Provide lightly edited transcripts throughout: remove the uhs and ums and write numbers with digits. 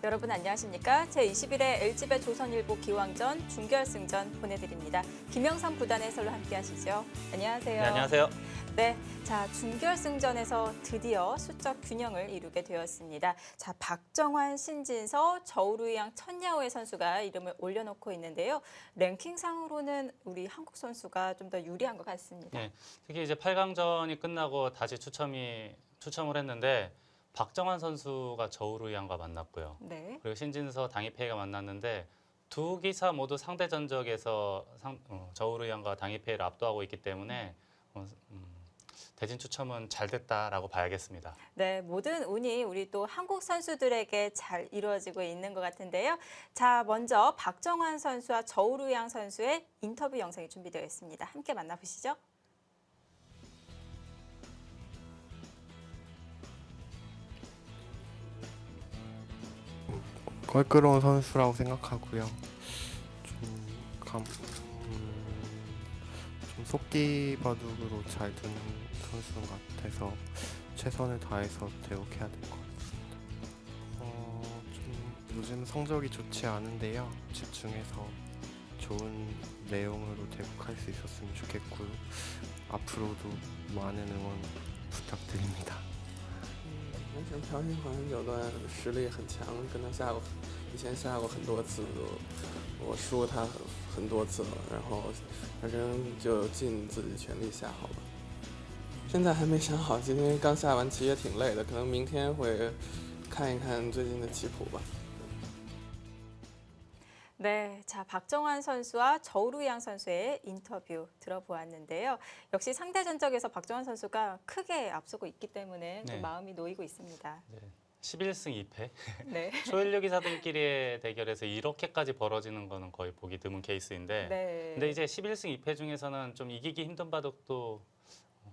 여러분 안녕하십니까? 제21회 LG배 조선일보 기왕전 준결승전 보내드립니다. 김영삼 구단 해설로 함께하시죠. 안녕하세요. 네, 안녕하세요. 네, 자 준결승전에서 드디어 수적 균형을 이루게 되었습니다. 자 박정환, 신진서, 저우루양, 천야오의 선수가 이름을 올려놓고 있는데요. 랭킹상으로는 우리 한국 선수가 좀 더 유리한 것 같습니다. 네, 특히 이제 8강전이 끝나고 다시 추첨을 했는데 박정환 선수가 저우루양과 만났고요. 네. 그리고 신진서, 당이페이가 만났는데 두 기사 모두 상대 전적에서 저우루양과 당이페이를 압도하고 있기 때문에 대진 추첨은 잘 됐다라고 봐야겠습니다. 네, 모든 운이 우리 또 한국 선수들에게 잘 이루어지고 있는 것 같은데요. 자, 먼저 박정환 선수와 저우루양 선수의 인터뷰 영상이 준비되어 있습니다. 함께 만나보시죠. 껄끄러운 선수라고 생각하고요. 좀 속기 바둑으로 잘 두는 선수 같아서 최선을 다해서 대국해야 될 것 같습니다. 좀 요즘 성적이 좋지 않은데요. 집중해서 좋은 내용으로 대국할 수 있었으면 좋겠고요. 앞으로도 많은 응원 부탁드립니다. 男生朴信桓有段实力很强，跟他下过，以前下过很多次，我输他很多次了，然后反正就尽自己全力下好吧。现在还没想好，今天刚下完棋也挺累的，可能明天会看一看最近的棋谱吧。 네, 자 박정환 선수와 저우루양 선수의 인터뷰 들어보았는데요. 역시 상대 전적에서 박정환 선수가 크게 앞서고 있기 때문에 또 네. 마음이 놓이고 있습니다. 네, 11승 2패. 네. 초일류 기사들끼리의 대결에서 이렇게까지 벌어지는 거는 거의 보기 드문 케이스인데 네. 근데 이제 11승 2패 중에서는 좀 이기기 힘든 바둑도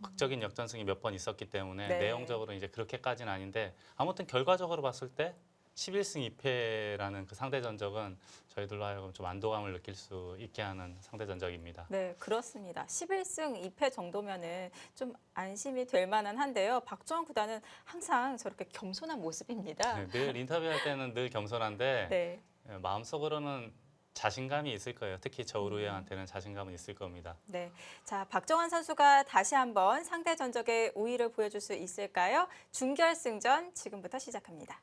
극적인 역전승이 몇 번 있었기 때문에 네. 내용적으로 이제 그렇게까지는 아닌데 아무튼 결과적으로 봤을 때 11승 2패라는 그 상대 전적은 저희들로 하여금 좀 안도감을 느낄 수 있게 하는 상대 전적입니다. 네, 그렇습니다. 11승 2패 정도면은 좀 안심이 될 만한 한데요. 박정환 구단은 항상 저렇게 겸손한 모습입니다. 네, 늘 인터뷰할 때는 늘 겸손한데 네. 마음속으로는 자신감이 있을 거예요. 특히 저우루양한테는 자신감은 있을 겁니다. 네. 자, 박정환 선수가 다시 한번 상대 전적의 우위를 보여줄 수 있을까요? 준결승전 지금부터 시작합니다.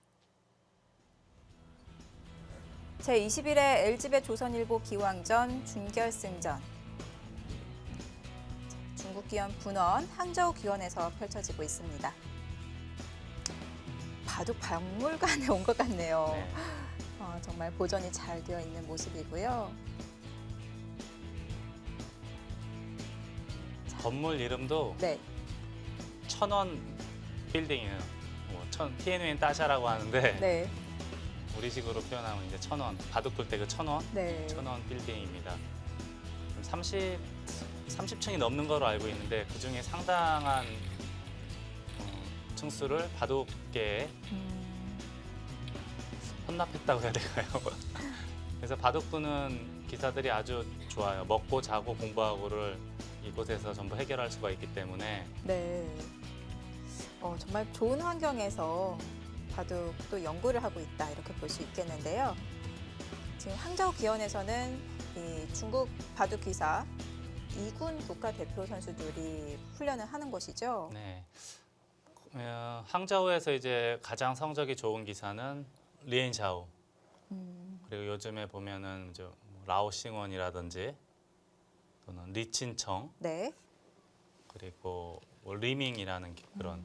제21회 LG배 조선일보 기왕전 준결승전. 중국 기원 분원 항저우 기원에서 펼쳐지고 있습니다. 바둑 박물관에 온 것 같네요. 네. 정말 보존이 잘 되어 있는 모습이고요. 건물 이름도 네, 천원 빌딩이에요. TNN 따샤라고 하는데 네, 우리식으로 표현하면 이제 천원, 바둑 둘 때 그 천원, 네. 천원 빌딩입니다. 30층이 넘는 거로 알고 있는데 그 중에 상당한 층수를 바둑계에 헌납했다고 해야 될까요? 그래서 바둑 두는 기사들이 아주 좋아요. 먹고 자고 공부하고를 이곳에서 전부 해결할 수가 있기 때문에 네. 정말 좋은 환경에서 바둑도 연구를 하고 있다 이렇게 볼 수 있겠는데요. 지금 항저우 기원에서는 이 중국 바둑 기사 2군 국가대표 선수들이 훈련을 하는 곳이죠. 네. 항저우에서 이제 가장 성적이 좋은 기사는 리엔샤오. 그리고 요즘에 보면은 이제 라오싱원이라든지 또는 리친청 네. 그리고 리밍이라는 그런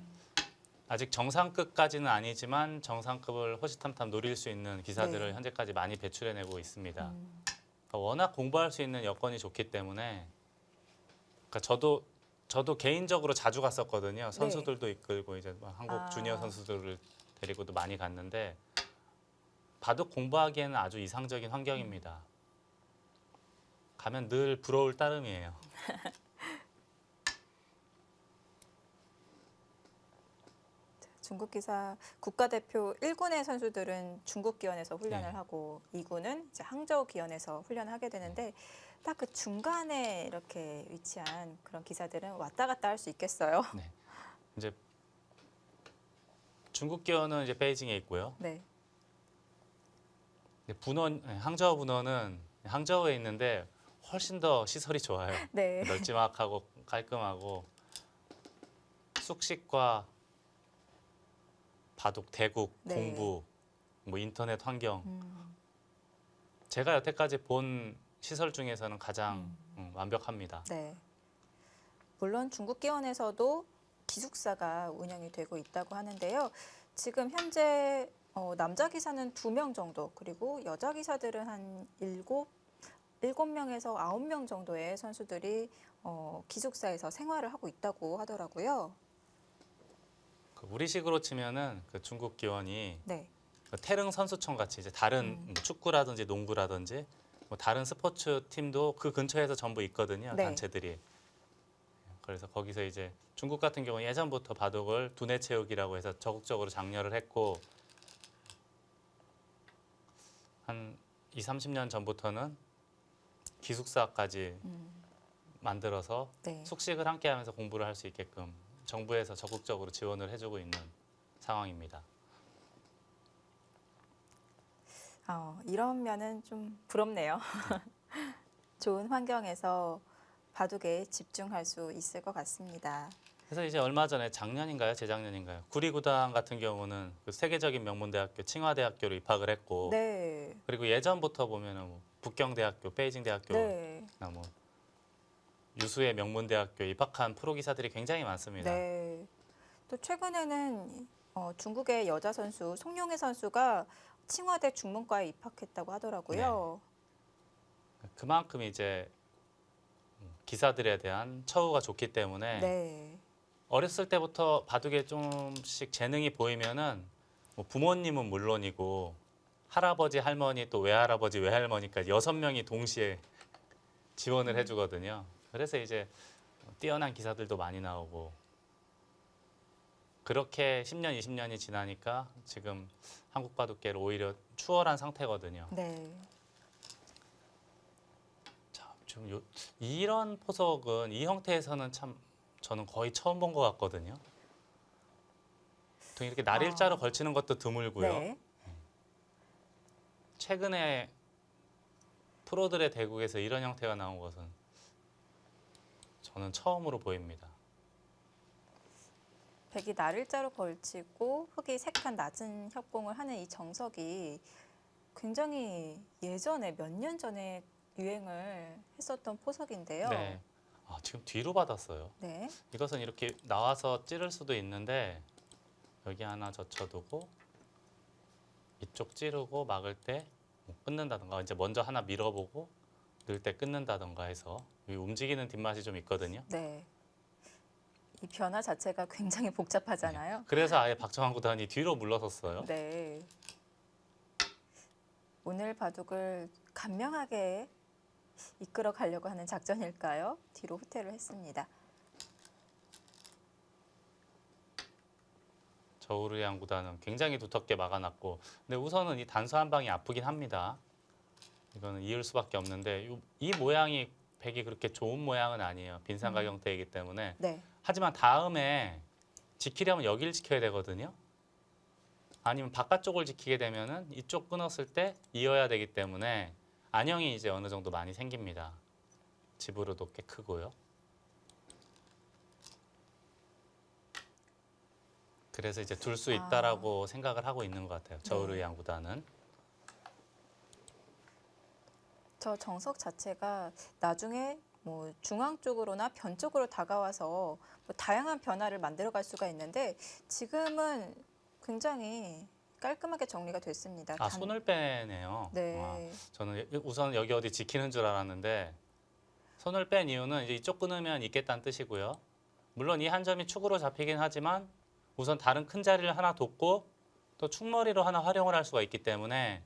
아직 정상급까지는 아니지만 정상급을 호시탐탐 노릴 수 있는 기사들을 네. 현재까지 많이 배출해내고 있습니다. 그러니까 워낙 공부할 수 있는 여건이 좋기 때문에 그러니까 저도 개인적으로 자주 갔었거든요. 선수들도 이끌고 이제 한국 주니어 선수들을 데리고도 많이 갔는데 바둑 공부하기에는 아주 이상적인 환경입니다. 가면 늘 부러울 따름이에요. 중국 기사 국가대표 1군의 선수들은 중국 기원에서 훈련을 네. 하고 2군은 이제 항저우 기원에서 훈련을 하게 되는데 딱 그 중간에 이렇게 위치한 그런 기사들은 왔다 갔다 할 수 있겠어요. 네. 이제 중국 기원은 이제 베이징에 있고요. 네. 근데 항저우 분원은 항저우에 있는데 훨씬 더 시설이 좋아요. 네. 널찍하고 깔끔하고 숙식과 바둑, 대국, 네. 공부, 뭐 인터넷 환경 음, 제가 여태까지 본 시설 중에서는 가장 완벽합니다. 네. 물론 중국 기원에서도 기숙사가 운영이 되고 있다고 하는데요. 지금 현재 남자 기사는 2명 정도, 그리고 여자 기사들은 한 7명에서 9명 정도의 선수들이 기숙사에서 생활을 하고 있다고 하더라고요. 그 우리식으로 치면은 그 중국 기원이 네. 그 태릉 선수촌 같이 이제 다른 뭐 축구라든지 농구라든지 뭐 다른 스포츠 팀도 그 근처에서 전부 있거든요. 네. 단체들이. 그래서 거기서 이제 중국 같은 경우 예전부터 바둑을 두뇌 채우기라고 해서 적극적으로 장려를 했고 한 20-30년 전부터는 기숙사까지 만들어서 네. 숙식을 함께 하면서 공부를 할 수 있게끔 정부에서 적극적으로 지원을 해주고 있는 상황입니다. 이런 면은 좀 부럽네요. 좋은 환경에서 바둑에 집중할 수 있을 것 같습니다. 그래서 이제 얼마 전에 작년인가요? 재작년인가요? 구리구단 같은 경우는 그 세계적인 명문대학교 칭화대학교로 입학을 했고 네. 그리고 예전부터 보면은 뭐 북경대학교, 베이징대학교나 네. 뭐 유수의 명문대학교에 입학한 프로기사들이 굉장히 많습니다. 네. 또 최근에는 중국의 여자 선수 송영애 선수가 칭화대 중문과에 입학했다고 하더라고요. 그만큼 이제 기사들에 대한 처우가 좋기 때문에 네. 어렸을 때부터 바둑에 좀씩 재능이 보이면은 뭐 부모님은 물론이고 할아버지, 할머니 또 외할아버지, 외할머니까지 6명이 동시에 지원을 해주거든요. 그래서 이제 뛰어난 기사들도 많이 나오고 그렇게 10년, 20년이 지나니까 지금 한국 바둑계를 오히려 추월한 상태거든요. 네. 자, 좀 이런 포석은 이 형태에서는 참 저는 거의 처음 본 것 같거든요. 보통 이렇게 날일자로 걸치는 것도 드물고요. 네. 최근에 프로들의 대국에서 이런 형태가 나온 것은 저는 처음으로 보입니다. 백이 날일자로 걸치고 흙이 색한 낮은 협공을 하는 이 정석이 굉장히 예전에 몇 년 전에 유행을 했었던 포석인데요. 네. 지금 뒤로 받았어요. 네. 이것은 이렇게 나와서 찌를 수도 있는데 여기 하나 젖혀두고 이쪽 찌르고 막을 때 끊는다던가 이제 먼저 하나 밀어보고 넣을 때 끊는다던가 해서 움직이는 뒷맛이 좀 있거든요. 네. 이 변화 자체가 굉장히 복잡하잖아요. 그래서 아예 박정환 구단이 뒤로 물러섰어요. 네. 오늘 바둑을 간명하게 이끌어 가려고 하는 작전일까요? 뒤로 후퇴를 했습니다. 저우르양 구단은 굉장히 두텁게 막아놨고 근데 우선은 이 단수 한 방이 아프긴 합니다. 이거는 이을 수밖에 없는데 이 모양이 백이 그렇게 좋은 모양은 아니에요. 빈삼각 형태이기 때문에. 네. 하지만 다음에 지키려면 여기를 지켜야 되거든요. 아니면 바깥쪽을 지키게 되면은 이쪽 끊었을 때 이어야 되기 때문에 안형이 이제 어느 정도 많이 생깁니다. 집으로도 꽤 크고요. 그래서 이제 둘 수 있다라고 생각을 하고 있는 것 같아요. 저우르양 구단은. 저 정석 자체가 나중에 뭐 중앙 쪽으로나 변 쪽으로 다가와서 뭐 다양한 변화를 만들어갈 수가 있는데 지금은 굉장히 깔끔하게 정리가 됐습니다. 손을 빼네요. 네. 저는 우선 여기 어디 지키는 줄 알았는데 손을 뺀 이유는 이제 이쪽 끊으면 있겠다는 뜻이고요. 물론 이 한 점이 축으로 잡히긴 하지만 우선 다른 큰 자리를 하나 뒀고 또 축머리로 하나 활용을 할 수가 있기 때문에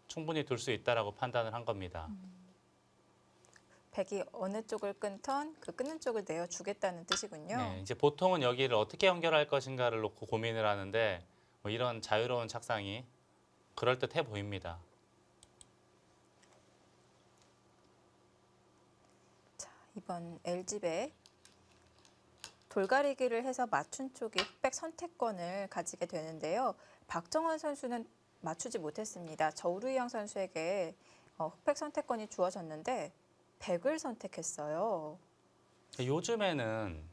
충분히 둘 수 있다라고 판단을 한 겁니다. 백이 어느 쪽을 끊던 그 끊는 쪽을 내어주겠다는 뜻이군요. 네, 이제 보통은 여기를 어떻게 연결할 것인가를 놓고 고민을 하는데 뭐 이런 자유로운 착상이 그럴듯해 보입니다. 자, 이번 L집에 돌가리기를 해서 맞춘 쪽이 흑백 선택권을 가지게 되는데요. 박정환 선수는 맞추지 못했습니다. 저우루이양 선수에게 흑백 선택권이 주어졌는데 백을 선택했어요. 요즘에는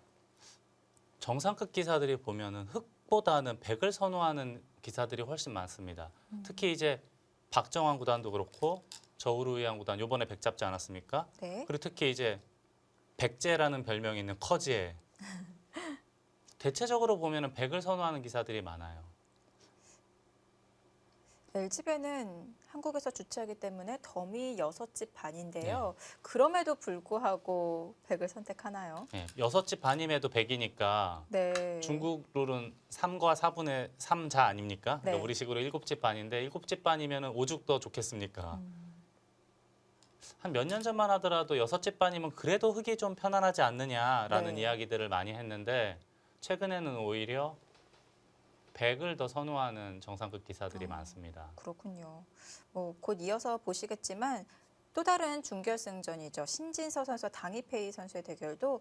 정상급 기사들이 보면은 흑보다는 백을 선호하는 기사들이 훨씬 많습니다. 특히 이제 박정환 구단도 그렇고 저우루이양 구단 요번에 백 잡지 않았습니까? 네. 그리고 특히 이제 백제라는 별명이 있는 커지에 대체적으로 보면은 백을 선호하는 기사들이 많아요. LG배는 한국에서 주최하기 때문에 더미 6집 반인데요. 그럼에도 불구하고 백을 선택하나요? 예, 6집 반임에도 100이니까 네. 중국 룰은 3과 4분의 3자 아닙니까? 그러니까 네. 우리식으로 7집 반인데 7집 반이면 오죽 더 좋겠습니까? 한 몇 년 전만 하더라도 6집 반이면 그래도 흙이 좀 편안하지 않느냐라는 네. 이야기들을 많이 했는데 최근에는 오히려 100을 더 선호하는 정상급 기사들이 많습니다. 그렇군요. 곧 이어서 보시겠지만 또 다른 준결승전이죠. 신진서 선수와 당이페이 선수의 대결도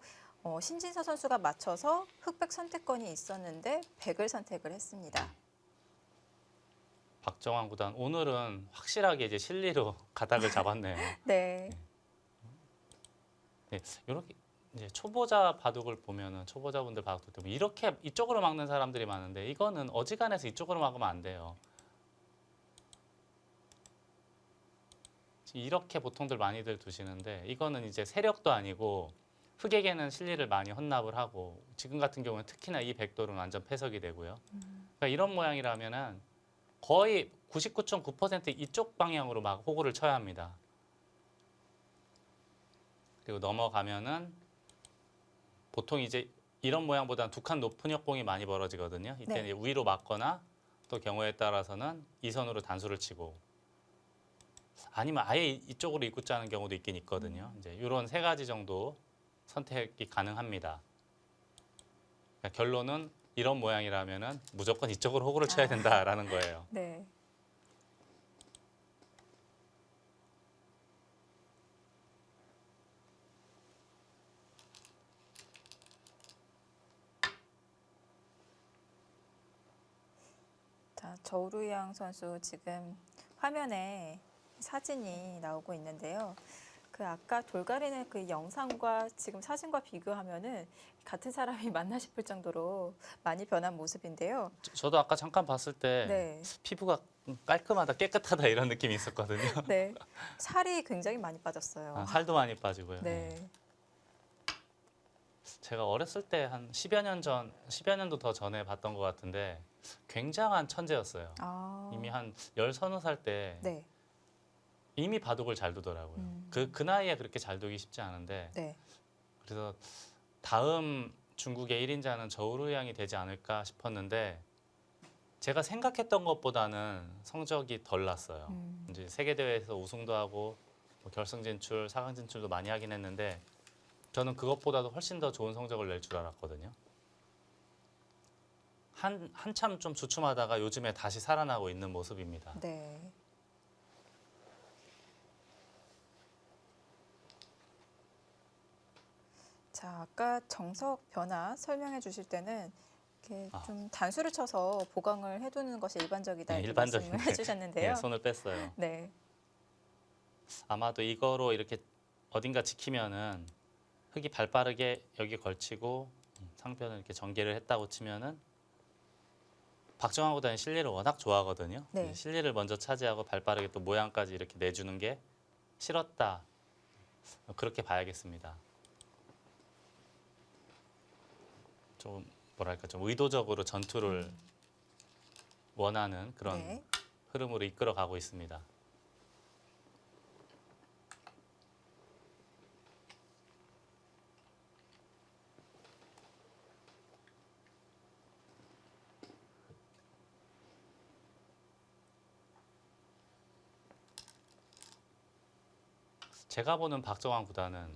신진서 선수가 맞춰서 흑백 선택권이 있었는데 백을 선택을 했습니다. 박정환 구단 오늘은 확실하게 이제 실리로 가닥을 잡았네요. 네. 네, 이렇게 이제 초보자 바둑을 보면은 초보자분들 바둑 때문에 이렇게 이쪽으로 막는 사람들이 많은데 이거는 어지간해서 이쪽으로 막으면 안 돼요. 이렇게 보통들 많이들 두시는데 이거는 이제 세력도 아니고 흑에게는 실리를 많이 헌납을 하고 지금 같은 경우는 특히나 이 백돌은 완전 패석이 되고요. 그러니까 이런 모양이라면은 거의 99.9% 이쪽 방향으로 막 호구를 쳐야 합니다. 그리고 넘어가면은 보통 이제 이런 모양보다는 두 칸 높은 역공이 많이 벌어지거든요. 이때는 네. 위로 맞거나 또 경우에 따라서는 이선으로 단수를 치고 아니면 아예 이쪽으로 입구 짜는 경우도 있긴 있거든요. 이제 이런 세 가지 정도 선택이 가능합니다. 그러니까 결론은 이런 모양이라면은 무조건 이쪽으로 호구를 쳐야 된다라는 거예요. 네. 자, 저우루이양 선수 지금 화면에 사진이 나오고 있는데요. 그 아까 돌가리는 그 영상과 지금 사진과 비교하면은 같은 사람이 맞나 싶을 정도로 많이 변한 모습인데요. 저도 아까 잠깐 봤을 때 네. 피부가 깔끔하다, 깨끗하다 이런 느낌이 있었거든요. 네. 살이 굉장히 많이 빠졌어요. 아, 살도 많이 빠지고요. 네. 제가 어렸을 때 한 10여 년 전, 10여 년도 더 전에 봤던 것 같은데 굉장한 천재였어요. 아. 이미 한 10서너 살 때 네. 이미 바둑을 잘 두더라고요. 그 나이에 그렇게 잘 두기 쉽지 않은데 네. 그래서 다음 중국의 1인자는 저우루양이 되지 않을까 싶었는데 제가 생각했던 것보다는 성적이 덜 났어요. 이제 세계 대회에서 우승도 하고 뭐 결승 진출, 4강 진출도 많이 하긴 했는데 저는 그것보다도 훨씬 더 좋은 성적을 낼 줄 알았거든요. 한참 좀 주춤하다가 요즘에 다시 살아나고 있는 모습입니다. 네. 자, 아까 정석 변화 설명해 주실 때는 이렇게 좀 단수를 쳐서 보강을 해두는 것이 일반적이다 네, 이렇게 일반적인 말씀을 해주셨는데요. 네, 손을 뺐어요. 네. 아마도 이거로 이렇게 어딘가 지키면은 흙이 발빠르게 여기 걸치고 상편을 이렇게 전개를 했다고 치면은 박정환 구단이 실리를 워낙 좋아하거든요. 네. 실리를 먼저 차지하고 발빠르게 또 모양까지 이렇게 내주는 게 싫었다. 그렇게 봐야겠습니다. 좀 뭐랄까 좀 의도적으로 전투를 원하는 그런 네. 흐름으로 이끌어가고 있습니다. 제가 보는 박정환 구단은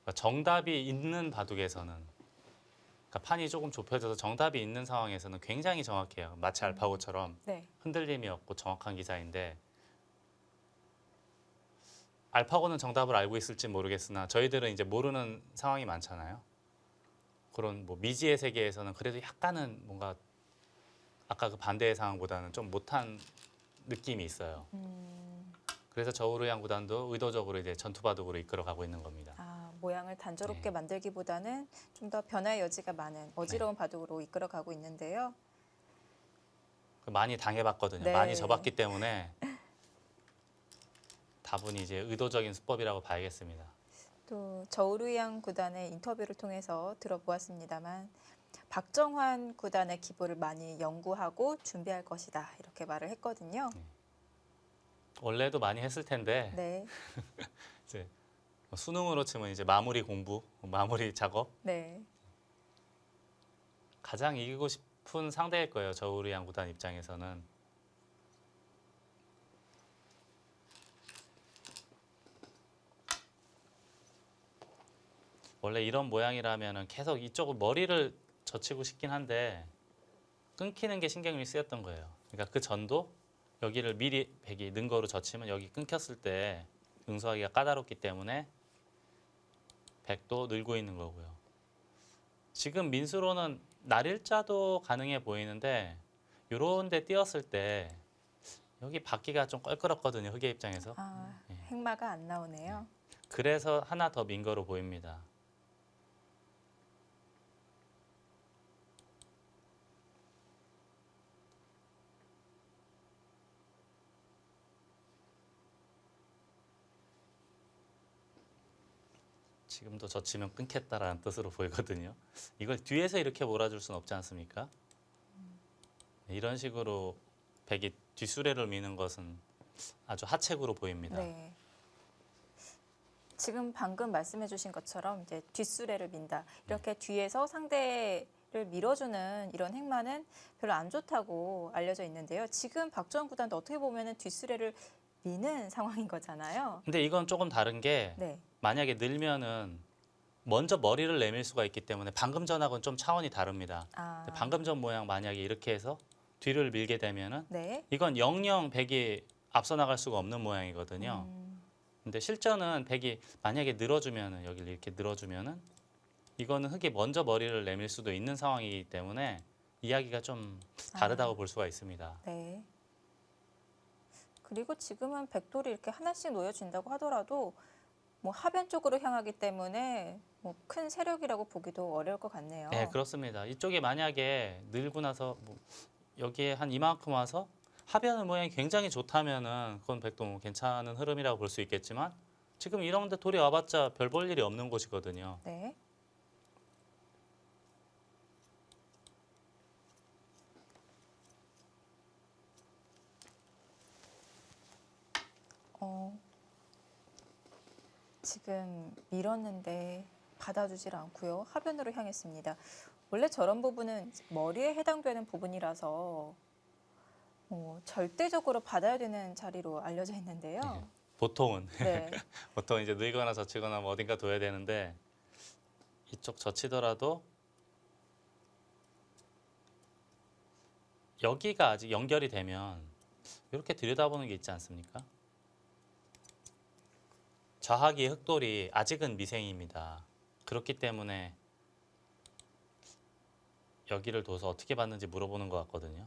그러니까 정답이 있는 바둑에서는 그러니까 판이 조금 좁혀져서 정답이 있는 상황에서는 굉장히 정확해요. 마치 알파고처럼 네. 흔들림이 없고 정확한 기사인데 알파고는 정답을 알고 있을지 모르겠으나 저희들은 이제 모르는 상황이 많잖아요. 그런 뭐 미지의 세계에서는 그래도 약간은 뭔가 아까 그 반대의 상황보다는 좀 못한 느낌이 있어요. 그래서 저우르양 구단도 의도적으로 이제 전투바둑으로 이끌어가고 있는 겁니다. 모양을 단조롭게 네. 만들기보다는 좀 더 변화의 여지가 많은 어지러운 바둑으로 이끌어가고 있는데요. 많이 당해봤거든요. 네. 많이 져봤기 때문에 다분히 이제 의도적인 수법이라고 봐야겠습니다. 또 저우르양 구단의 인터뷰를 통해서 들어보았습니다만 박정환 구단의 기보를 많이 연구하고 준비할 것이다 이렇게 말을 했거든요. 원래도 많이 했을 텐데 네, 이제 수능으로 치면 이제 마무리 공부, 마무리 작업 네, 가장 이기고 싶은 상대일 거예요. 저우르양 구단 입장에서는. 원래 이런 모양이라면은 계속 이쪽을 머리를 젖히고 싶긴 한데 끊기는 게 신경이 쓰였던 거예요. 그러니까 그 전도 여기를 미리 백이 는 거로 젖히면 여기 끊겼을 때 응수하기가 까다롭기 때문에 백도 늘고 있는 거고요. 지금 민수로는 날일자도 가능해 보이는데 요런 데 띄었을 때 여기 받기가 좀 껄끄럽거든요. 흑의 입장에서. 네. 행마가 안 나오네요. 그래서 하나 더 민 거로 보입니다. 지금도 젖히면 끊겠다라는 뜻으로 보이거든요. 이걸 뒤에서 이렇게 몰아줄 수는 없지 않습니까? 이런 식으로 백이 뒷수레를 미는 것은 아주 하책으로 보입니다. 네. 지금 방금 말씀해주신 것처럼 이제 뒷수레를 민다. 이렇게 뒤에서 상대를 밀어주는 이런 행마는 별로 안 좋다고 알려져 있는데요. 지금 박정환 구단도 어떻게 보면은 뒷수레를 미는 상황인 거잖아요. 근데 이건 조금 다른 게 네. 만약에 늘면은 먼저 머리를 내밀 수가 있기 때문에 방금 전하고는 좀 차원이 다릅니다. 아, 방금 전 모양 만약에 이렇게 해서 뒤를 밀게 되면은 네. 이건 영영 백이 앞서 나갈 수가 없는 모양이거든요. 근데 실전은 백이 만약에 늘어주면은 여기를 이렇게 늘어주면은 이거는 흑이 먼저 머리를 내밀 수도 있는 상황이기 때문에 이야기가 좀 다르다고 볼 수가 있습니다. 네. 그리고 지금은 백돌이 이렇게 하나씩 놓여진다고 하더라도 뭐 하변 쪽으로 향하기 때문에 뭐 큰 세력이라고 보기도 어려울 것 같네요. 네, 그렇습니다. 이쪽에 만약에 늘고 나서 뭐 여기에 한 이만큼 와서 하변의 모양이 굉장히 좋다면은 그건 백도 뭐 괜찮은 흐름이라고 볼 수 있겠지만 지금 이런 데 돌이 와봤자 별 볼 일이 없는 곳이거든요. 네. 지금 밀었는데 받아주질 않고요. 하변으로 향했습니다. 원래 저런 부분은 머리에 해당되는 부분이라서 절대적으로 받아야 되는 자리로 알려져 있는데요. 보통은 네. 보통 이제 늘거나 젖히거나 뭐 어딘가 둬야 되는데 이쪽 젖히더라도 여기가 아직 연결이 되면 이렇게 들여다보는 게 있지 않습니까? 좌하기의 흑돌이 아직은 미생입니다. 그렇기 때문에 여기를 둬서 어떻게 받는지 물어보는 것 같거든요.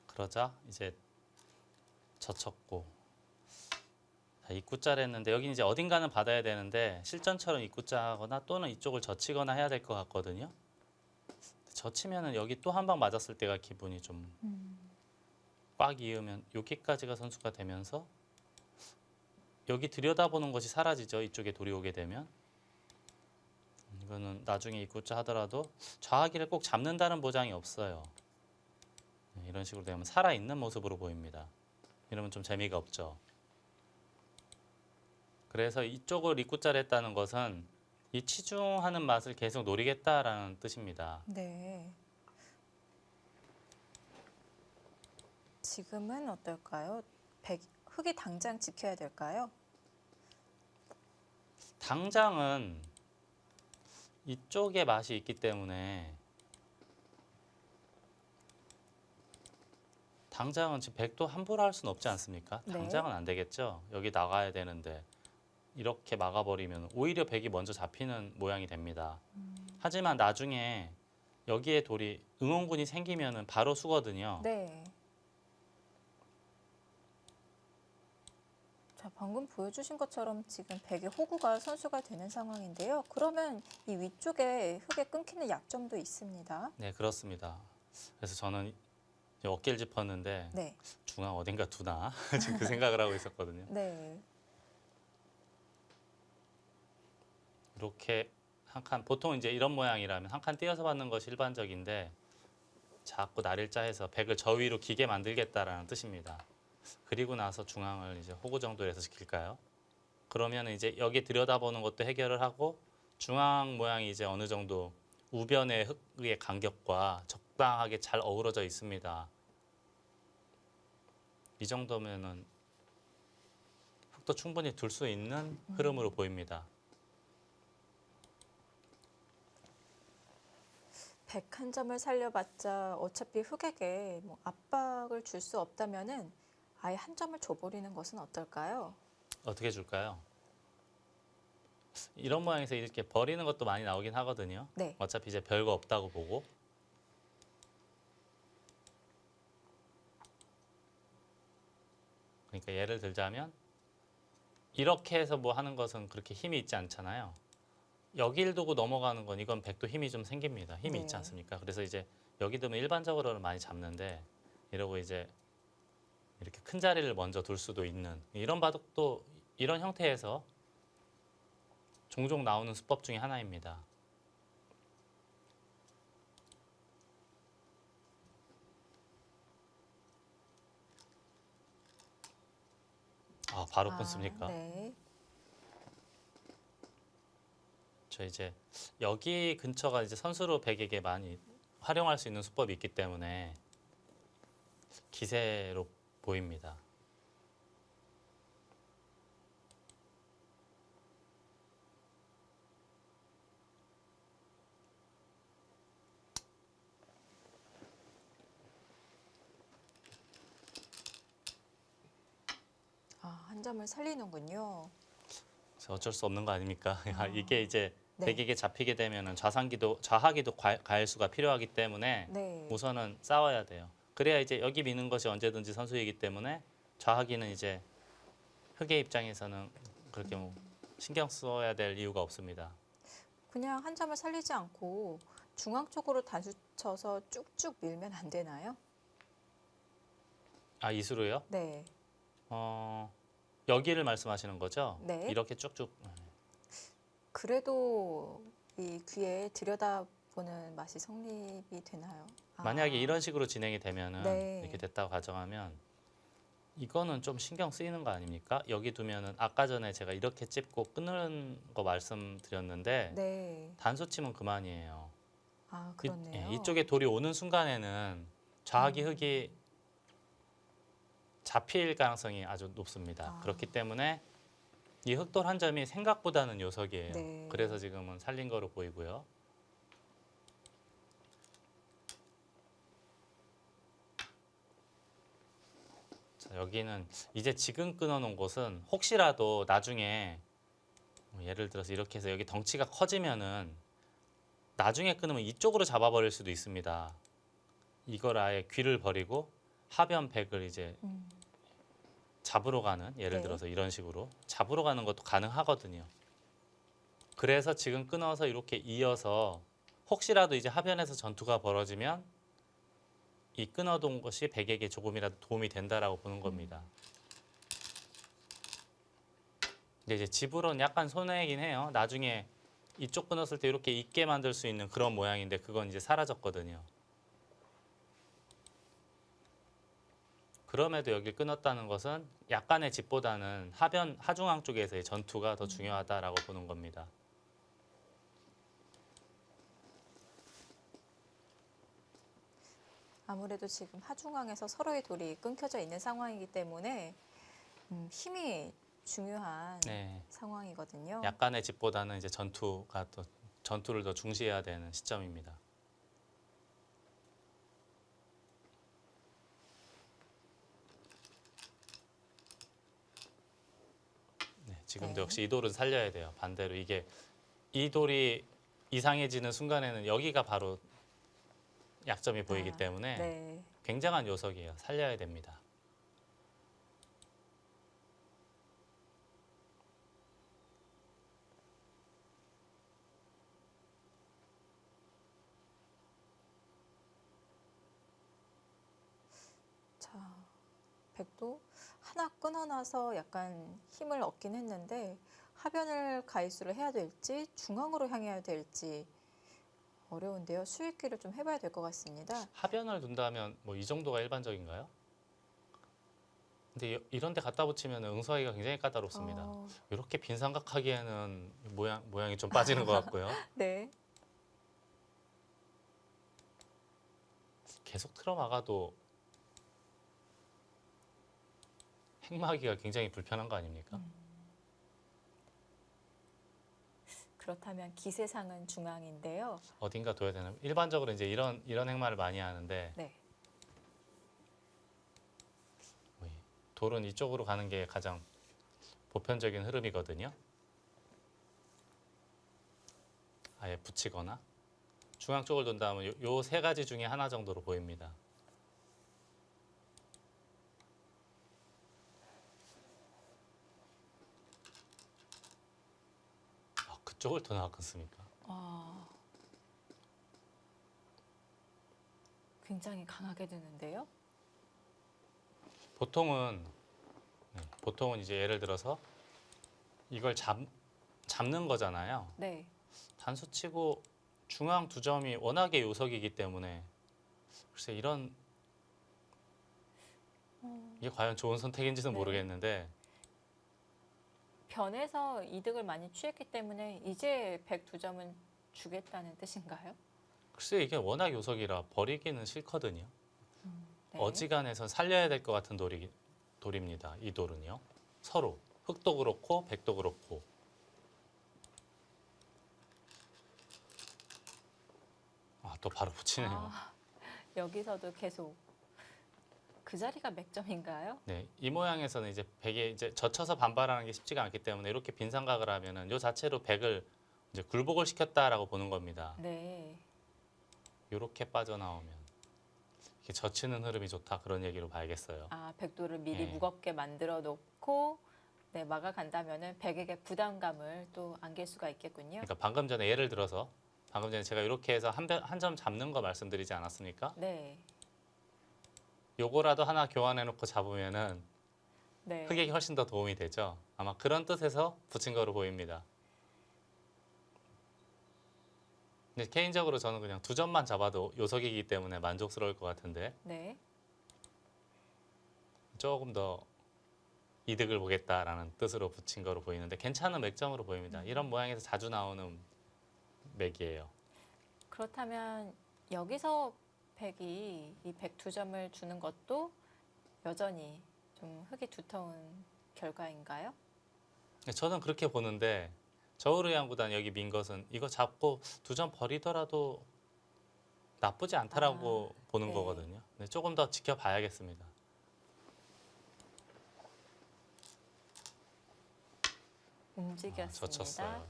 그러자 이제 젖혔고 입구자를 했는데 여기 이제 어딘가는 받아야 되는데 실전처럼 입구자 하거나 또는 이쪽을 젖히거나 해야 될 것 같거든요. 젖히면은 여기 또 한 방 맞았을 때가 기분이 좀 꽉 이으면 여기까지가 선수가 되면서 여기 들여다보는 것이 사라지죠. 이쪽에 돌이 오게 되면 이거는 나중에 입구자 하더라도 좌하기를 꼭 잡는다는 보장이 없어요. 이런 식으로 되면 살아있는 모습으로 보입니다. 이러면 좀 재미가 없죠. 그래서 이쪽을 입구자를 했다는 것은 이 치중하는 맛을 계속 노리겠다라는 뜻입니다. 네. 지금은 어떨까요? 흑이 당장 지켜야 될까요? 당장은 이쪽에 맛이 있기 때문에 당장은 지금 백도 함부로 할 수는 없지 않습니까? 네. 당장은 안 되겠죠. 여기 나가야 되는데 이렇게 막아버리면 오히려 백이 먼저 잡히는 모양이 됩니다. 하지만 나중에 여기에 돌이 응원군이 생기면은 바로 수거든요. 네. 자, 방금 보여주신 것처럼 지금 백의 호구가 선수가 되는 상황인데요. 그러면 이 위쪽에 흙에 끊기는 약점도 있습니다. 네, 그렇습니다. 그래서 저는 이제 어깨를 짚었는데 네. 중앙 어딘가 두나 지금 그 생각을 하고 있었거든요. 네. 이렇게 한 칸, 보통 이제 이런 모양이라면 한 칸 띄어서 받는 것이 일반적인데 자꾸 날일자해서 백을 저 위로 기게 만들겠다라는 뜻입니다. 그리고 나서 중앙을 이제 호구 정도로 해서 지킬까요? 그러면 이제 여기 들여다보는 것도 해결을 하고 중앙 모양이 이제 어느 정도 우변의 흙의 간격과 적당하게 잘 어우러져 있습니다. 이 정도면은 흙도 충분히 둘 수 있는 흐름으로 보입니다. 101점을 살려봤자 어차피 흑에게 뭐 압박을 줄 수 없다면은 아예 한 점을 줘버리는 것은 어떨까요? 어떻게 줄까요? 이런 모양에서 이렇게 버리는 것도 많이 나오긴 하거든요. 네. 어차피 이제 별거 없다고 보고. 그러니까 예를 들자면 이렇게 해서 뭐 하는 것은 그렇게 힘이 있지 않잖아요. 여길 두고 넘어가는 건 이건 백도 힘이 좀 생깁니다. 힘이 네. 있지 않습니까? 그래서 이제 여기 두면 일반적으로는 많이 잡는데 이러고 이제 이렇게 큰 자리를 먼저 둘 수도 있는 이런 바둑도 이런 형태에서 종종 나오는 수법 중에 하나입니다. 아, 바로 끊습니까? 네. 저 이제 여기 근처가 이제 선수로 백에게 많이 활용할 수 있는 수법이 있기 때문에 기세로 보입니다. 아, 한 점을 살리는군요. 그래서 어쩔 수 없는 거 아닙니까? 이게 이제 네. 백에게 잡히게 되면은 좌하기도 과일수가 필요하기 때문에 네. 우선은 싸워야 돼요. 그래야 이제 여기 미는 것이 언제든지 선수이기 때문에 좌하기는 이제 흑의 입장에서는 그렇게 뭐 신경 써야 될 이유가 없습니다. 그냥 한 점을 살리지 않고 중앙 쪽으로 단수 쳐서 쭉쭉 밀면 안 되나요? 아, 이수로요? 네. 여기를 말씀하시는 거죠? 네. 이렇게 쭉쭉. 그래도 이 귀에 들여다보는 맛이 성립이 되나요? 아, 만약에 이런 식으로 진행이 되면은 네. 이렇게 됐다고 가정하면 이거는 좀 신경 쓰이는 거 아닙니까? 여기 두면은 아까 전에 제가 이렇게 찝고 끊는 거 말씀드렸는데 네. 단수 치면 그만이에요. 아, 그렇네요. 이쪽에 돌이 오는 순간에는 좌하기 흙이 잡힐 가능성이 아주 높습니다. 아. 그렇기 때문에 이 흑돌 한 점이 생각보다는 요석이에요. 네. 그래서 지금은 살린 거로 보이고요. 자, 여기는 이제 지금 끊어놓은 곳은 혹시라도 나중에 뭐 예를 들어서 이렇게 해서 여기 덩치가 커지면은 나중에 끊으면 이쪽으로 잡아버릴 수도 있습니다. 이걸 아예 귀를 버리고 하변 백을 이제 잡으러 가는 예를 네. 들어서 이런 식으로 잡으러 가는 것도 가능하거든요. 그래서 지금 끊어서 이렇게 이어서 혹시라도 이제 하변에서 전투가 벌어지면 이 끊어둔 것이 백에게 조금이라도 도움이 된다라고 보는 겁니다. 근데 이제 집으로는 약간 손해이긴 해요. 나중에 이쪽 끊었을 때 이렇게 있게 만들 수 있는 그런 모양인데 그건 이제 사라졌거든요. 그럼에도 여기 끊었다는 것은 약간의 집보다는 하중앙 쪽에서의 전투가 더 중요하다라고 보는 겁니다. 아무래도 지금 하중앙에서 서로의 돌이 끊겨져 있는 상황이기 때문에 힘이 중요한 네. 상황이거든요. 약간의 집보다는 이제 전투를 더 중시해야 되는 시점입니다. 네, 지금도 네. 역시 이 돌은 살려야 돼요. 반대로 이 돌이 이상해지는 순간에는 여기가 바로 약점이 보이기 때문에 네. 굉장한 요석이에요. 살려야 됩니다. 자, 백도 하나 끊어놔서 약간 힘을 얻긴 했는데 하변을 가이수를 해야 될지 중앙으로 향해야 될지 어려운데요. 수익기를 좀 해봐야 될 것 같습니다. 하변을 둔다면 뭐 이 정도가 일반적인가요? 근데 이런 데 갖다 붙이면 응수하기가 굉장히 까다롭습니다. 어, 이렇게 빈 삼각하기에는 모양이 좀 빠지는 것 같고요. 네. 계속 틀어막아도 행마하기가 굉장히 불편한 거 아닙니까? 그렇다면 기세상은 중앙인데요. 어딘가 둬야 되는. 일반적으로 이제 이런 행마를 많이 하는데 네. 돌은 이쪽으로 가는 게 가장 보편적인 흐름이거든요. 아예 붙이거나 중앙 쪽을 돈다면 요 세 가지 중에 하나 정도로 보입니다. 그쪽을 더 나갔습니까? 아, 굉장히 강하게 드는데요. 보통은 이제 예를 들어서 이걸 잡는 거잖아요. 네. 단수치고 중앙 두 점이 워낙에 요석이기 때문에 글쎄 이게 과연 좋은 선택인지는 네. 모르겠는데 변에서 이득을 많이 취했기 때문에 이제 102점은 주겠다는 뜻인가요? 글쎄 이게 워낙 요석이라 버리기는 싫거든요. 네. 어지간해선 살려야 될 것 같은 돌입니다. 이 돌은요. 서로 흑도 그렇고 백도 그렇고. 또 바로 붙이네요. 여기서도 계속 그 자리가 맥점인가요? 네, 이 모양에서는 이제 백에 이제 젖혀서 반발하는 게 쉽지가 않기 때문에 이렇게 빈 삼각을 하면은 요 자체로 백을 이제 굴복을 시켰다라고 보는 겁니다. 네. 이렇게 빠져나오면 이렇게 젖히는 흐름이 좋다 그런 얘기로 봐야겠어요. 백도를 미리 네. 무겁게 만들어 놓고 네, 막아간다면은 백에게 부담감을 또 안길 수가 있겠군요. 그러니까 방금 전에 예를 들어서 방금 전에 제가 이렇게 해서 한 점 잡는 거 말씀드리지 않았습니까? 네. 요거라도 하나 교환해 놓고 잡으면은 네. 흑액이 훨씬 더 도움이 되죠. 아마 그런 뜻에서 붙인 거로 보입니다. 근데 개인적으로 저는 그냥 두 점만 잡아도 요석이기 때문에 만족스러울 것 같은데 네. 조금 더 이득을 보겠다라는 뜻으로 붙인 거로 보이는데 괜찮은 맥점으로 보입니다. 이런 모양에서 자주 나오는 맥이에요. 그렇다면 여기서 백이 이 102점을 주는 것도 여전히 좀 흙이 두터운 결과인가요? 저는 그렇게 보는데 저우르 양구단 여기 민 것은 이거 잡고 두 점 버리더라도 나쁘지 않다라고 보는 네. 거거든요. 근데 조금 더 지켜봐야겠습니다. 움직였습니다. 젖혔어요.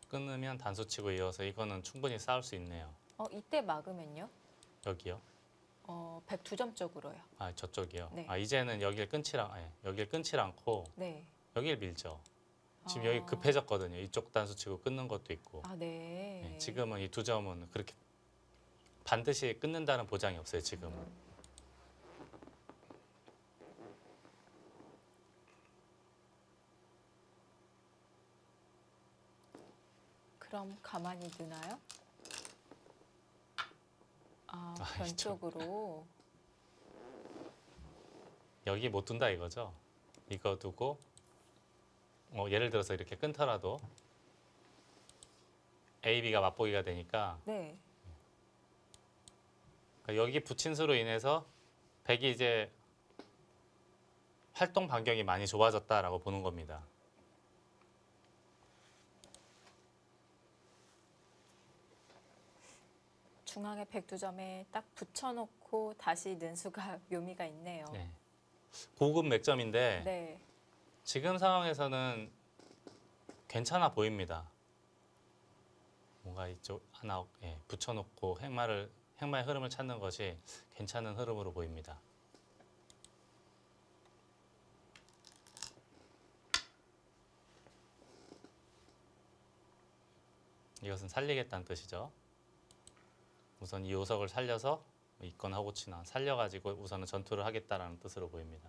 끊으면 단수치고 이어서 이거는 충분히 싸울 수 있네요. 이때 막으면요? 여기요. 102점 쪽으로요. 저쪽이요. 네. 이제는 여길 끊질 않고 네. 여길 밀죠. 지금 아. 여기 급해졌거든요. 이쪽 단수치고 끊는 것도 있고. 네. 네, 지금은 이 두 점은 그렇게 반드시 끊는다는 보장이 없어요. 지금은. 그럼 가만히 두나요? 변 이쪽. 쪽으로. 여기 못 둔다 이거죠. 이거 두고 예를 들어서 이렇게 끊더라도 A, B가 맛보기가 되니까 네. 그러니까 여기 붙인 수로 인해서 백이 이제 활동 반경이 많이 좁아졌다라고 보는 겁니다. 중앙의 백두점에 딱 붙여놓고 다시 는수가 묘미가 있네요. 네. 고급 맥점인데 네. 지금 상황에서는 괜찮아 보입니다. 뭔가 이쪽 하나 붙여놓고 행마의 흐름을 찾는 것이 괜찮은 흐름으로 보입니다. 이것은 살리겠다는 뜻이죠. 우선 이 요석을 살려서 있거나 호구치나 살려가지고 우선은 전투를 하겠다라는 뜻으로 보입니다.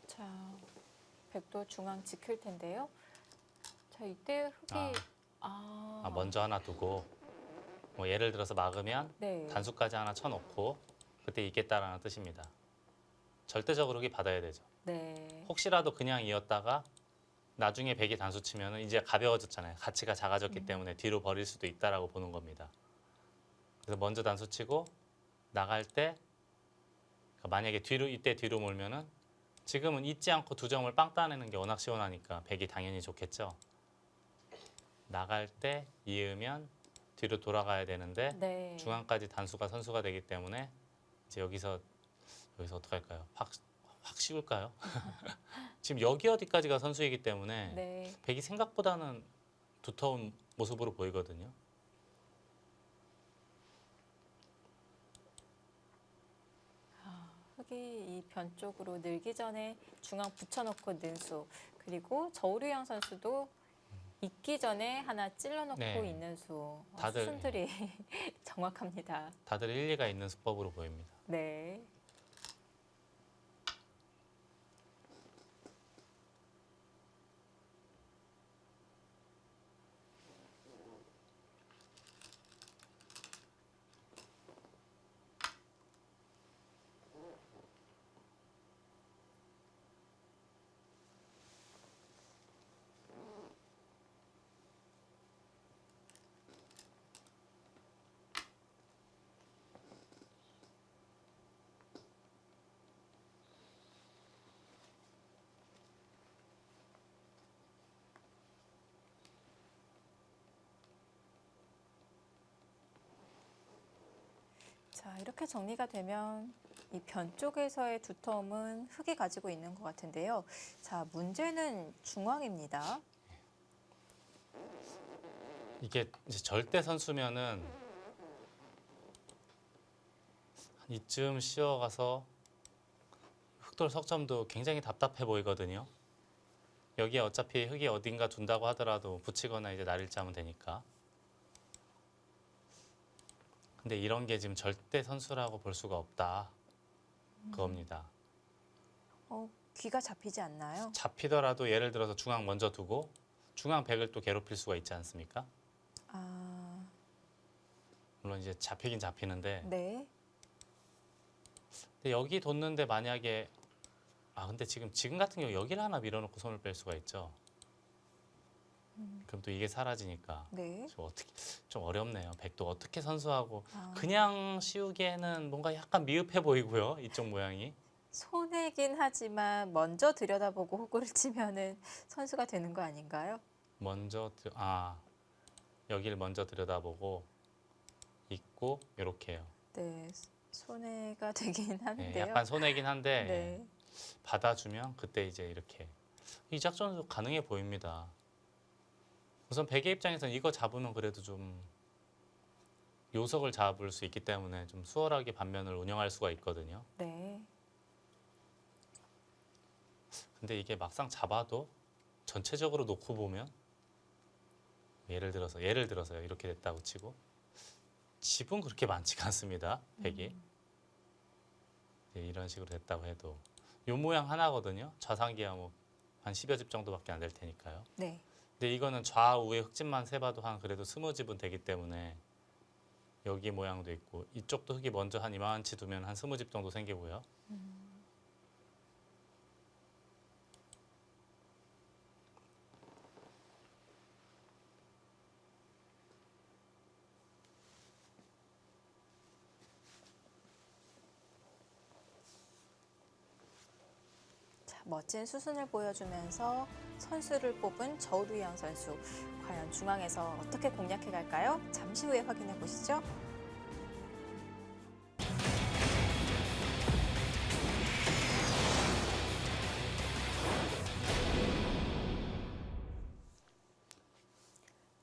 자, 백도 중앙 지킬 텐데요. 자, 이때 흑이 먼저 하나 두고 뭐 예를 들어서 막으면 네. 단수까지 하나 쳐놓고 그때 있겠다라는 뜻입니다. 절대적으로 흑이 받아야 되죠. 네. 혹시라도 그냥 이었다가 나중에 백이 단수 치면 이제 가벼워졌잖아요. 가치가 작아졌기 때문에 뒤로 버릴 수도 있다라고 보는 겁니다. 그래서 먼저 단수 치고 나갈 때 그러니까 만약에 이때 뒤로 몰면은 지금은 잊지 않고 두 점을 빵 따내는 게 워낙 시원하니까 백이 당연히 좋겠죠. 나갈 때 이으면 뒤로 돌아가야 되는데 네. 중앙까지 단수가 선수가 되기 때문에 이제 여기서 어떻게 할까요? 확 씌울까요? 지금 여기 어디까지가 선수이기 때문에 네. 백이 생각보다는 두터운 모습으로 보이거든요. 흑이 이 변 쪽으로 늘기 전에 중앙 붙여놓고 는수, 그리고 저우류양 선수도 있기 전에 하나 찔러놓고 네. 있는 수. 다들- 수순들이 정확합니다. 다들 일리가 있는 수법으로 보입니다. 네. 자, 이렇게 정리가 되면 이 변 쪽에서의 두터움은 흑이 가지고 있는 것 같은데요. 자, 문제는 중앙입니다. 이게 이제 절대 선수면은 이쯤 씌어가서 흑돌 석점도 굉장히 답답해 보이거든요. 여기에 어차피 흑이 어딘가 둔다고 하더라도 붙이거나 이제 날일 짜면 되니까. 근데 이런 게 지금 절대 선수라고 볼 수가 없다. 그겁니다. 귀가 잡히지 않나요? 잡히더라도 예를 들어서 중앙 먼저 두고 중앙 백을 또 괴롭힐 수가 있지 않습니까? 아, 물론 이제 잡히긴 잡히는데 네. 근데 여기 뒀는데 만약에 근데 지금 같은 경우 여기를 하나 밀어놓고 손을 뺄 수가 있죠. 그럼 또 이게 사라지니까 네. 좀 어렵네요. 백도 어떻게 선수하고 아, 그냥 씌우기에는 뭔가 약간 미흡해 보이고요. 이쪽 모양이. 손해긴 하지만 먼저 들여다보고 호구를 치면은 선수가 되는 거 아닌가요? 여기를 먼저 들여다보고 있고 이렇게요. 네. 손해가 되긴 네, 하는데요. 약간 손해긴 한데 네. 받아주면 그때 이제 이렇게 이 작전도 가능해 보입니다. 우선 백의 입장에서는 이거 잡으면 그래도 좀 요석을 잡을 수 있기 때문에 좀 수월하게 반면을 운영할 수가 있거든요. 네. 근데 이게 막상 잡아도 전체적으로 놓고 보면 예를 들어서요 이렇게 됐다고 치고 집은 그렇게 많지가 않습니다. 백이 이런 식으로 됐다고 해도 요 모양 하나거든요. 좌상기야 뭐 한 10여 집 정도밖에 안 될 테니까요. 네. 근데 이거는 좌우의 흙집만 세봐도 한 그래도 20집은 되기 때문에 여기 모양도 있고 이쪽도 흙이 먼저 한 이만치 두면 한 20집 정도 생기고요. 멋진 수순을 보여주면서 선수를 뽑은 저우루양 선수. 과연 중앙에서 어떻게 공략해 갈까요? 잠시 후에 확인해 보시죠.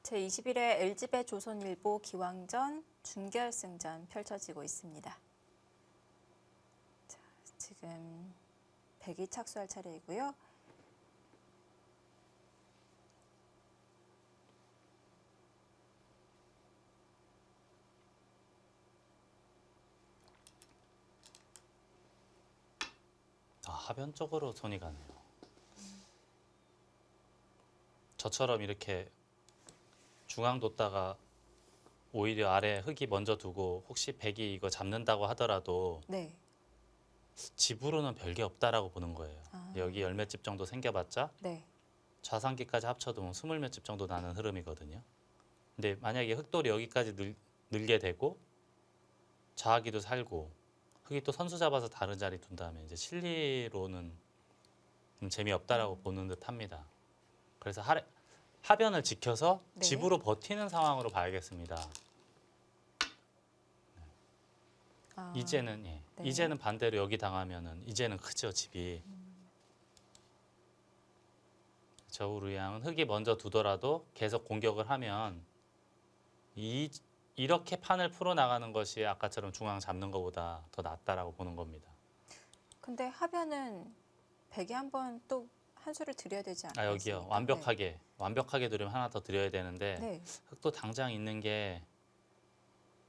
제21회 LG배 조선일보 기왕전 준결승전 펼쳐지고 있습니다. 자, 지금 백이 착수할 차례이고요. 하변 쪽으로 손이 가네요. 저처럼 이렇게 중앙 뒀다가 오히려 아래 흙이 먼저 두고 혹시 백이 이거 잡는다고 하더라도 네. 집으로는 별게 없다라고 보는 거예요. 여기 열 몇 집 정도 생겨봤자 네. 좌상기까지 합쳐도 뭐 20 몇 집 정도 나는 흐름이거든요. 근데 만약에 흙돌이 여기까지 늘게 되고 좌하기도 살고 흙이 또 선수 잡아서 다른 자리 둔다면 이제 실리로는 좀 재미없다라고 보는 듯합니다. 그래서 하변을 지켜서 네. 집으로 버티는 상황으로 봐야겠습니다. 아, 이제는 네. 이제는 반대로 여기 당하면은 이제는 크죠 집이. 저우루양은 흙이 먼저 두더라도 계속 공격을 하면 이렇게 판을 풀어 나가는 것이 아까처럼 중앙 잡는 것보다 더 낫다라고 보는 겁니다. 근데 하변은 백이 한번 또 한 수를 드려야 되지 않나요? 여기요. 완벽하게 두려면 하나 더 드려야 되는데 네. 흙도 당장 있는 게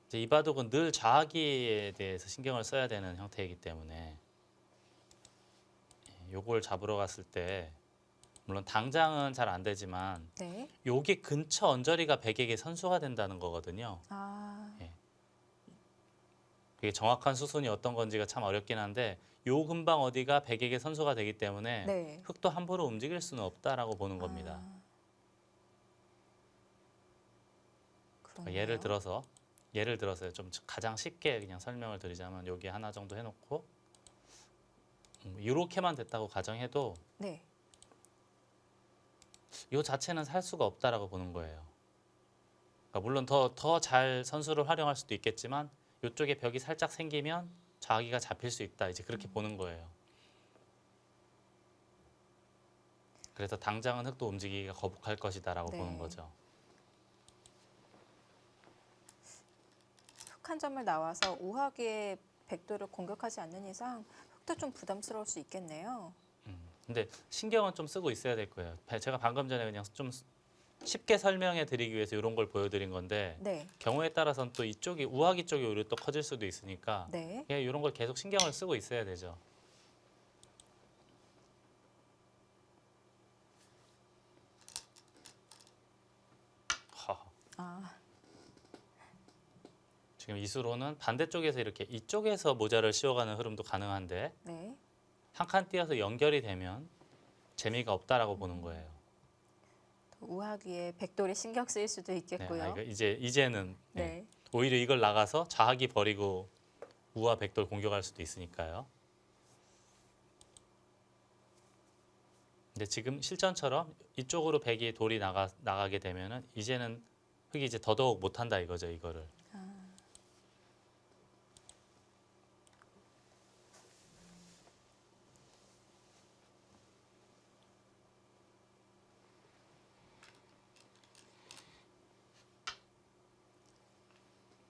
이제 이 바둑은 늘 좌하기에 대해서 신경을 써야 되는 형태이기 때문에 요걸 잡으러 갔을 때 물론 당장은 잘 안 되지만 네. 여기 근처 언저리가 백에게 선수가 된다는 거거든요. 아, 그게 정확한 수순이 어떤 건지가 참 어렵긴 한데 요 근방 어디가 백에게 선수가 되기 때문에 네. 흙도 함부로 움직일 수는 없다라고 보는 겁니다. 그러네요. 예를 들어서 좀 가장 쉽게 그냥 설명을 드리자면 여기 하나 정도 해놓고 이렇게만 됐다고 가정해도 네. 이 자체는 살 수가 없다라고 보는 거예요. 그러니까 물론 더 잘 선수를 활용할 수도 있겠지만 이쪽에 벽이 살짝 생기면 좌기가 잡힐 수 있다. 이제 그렇게 보는 거예요. 그래서 당장은 흙도 움직이기가 거북할 것이다라고 네. 보는 거죠. 흙 한 점을 나와서 우하기의 백도를 공격하지 않는 이상 흙도 좀 부담스러울 수 있겠네요. 근데 신경은 좀 쓰고 있어야 될 거예요. 제가 방금 전에 그냥 좀 쉽게 설명해 드리기 위해서 이런 걸 보여드린 건데 네. 경우에 따라서는 또 이쪽이 우하기 쪽이 오히려 또 커질 수도 있으니까 네. 이런 걸 계속 신경을 쓰고 있어야 되죠. 아, 지금 이수로는 반대쪽에서 이렇게 이쪽에서 모자를 씌워가는 흐름도 가능한데 네. 한 칸 띄어서 연결이 되면 재미가 없다라고 보는 거예요. 우하기에 백돌이 신경 쓰일 수도 네, 있겠고요. 이제는 네. 오히려 이걸 나가서 좌하기 버리고 우하 백돌 공격할 수도 있으니까요. 근데 지금 실전처럼 이쪽으로 백이 돌이 나가게 되면은 이제는 흙이 이제 더더욱 못한다 이거죠 이거를.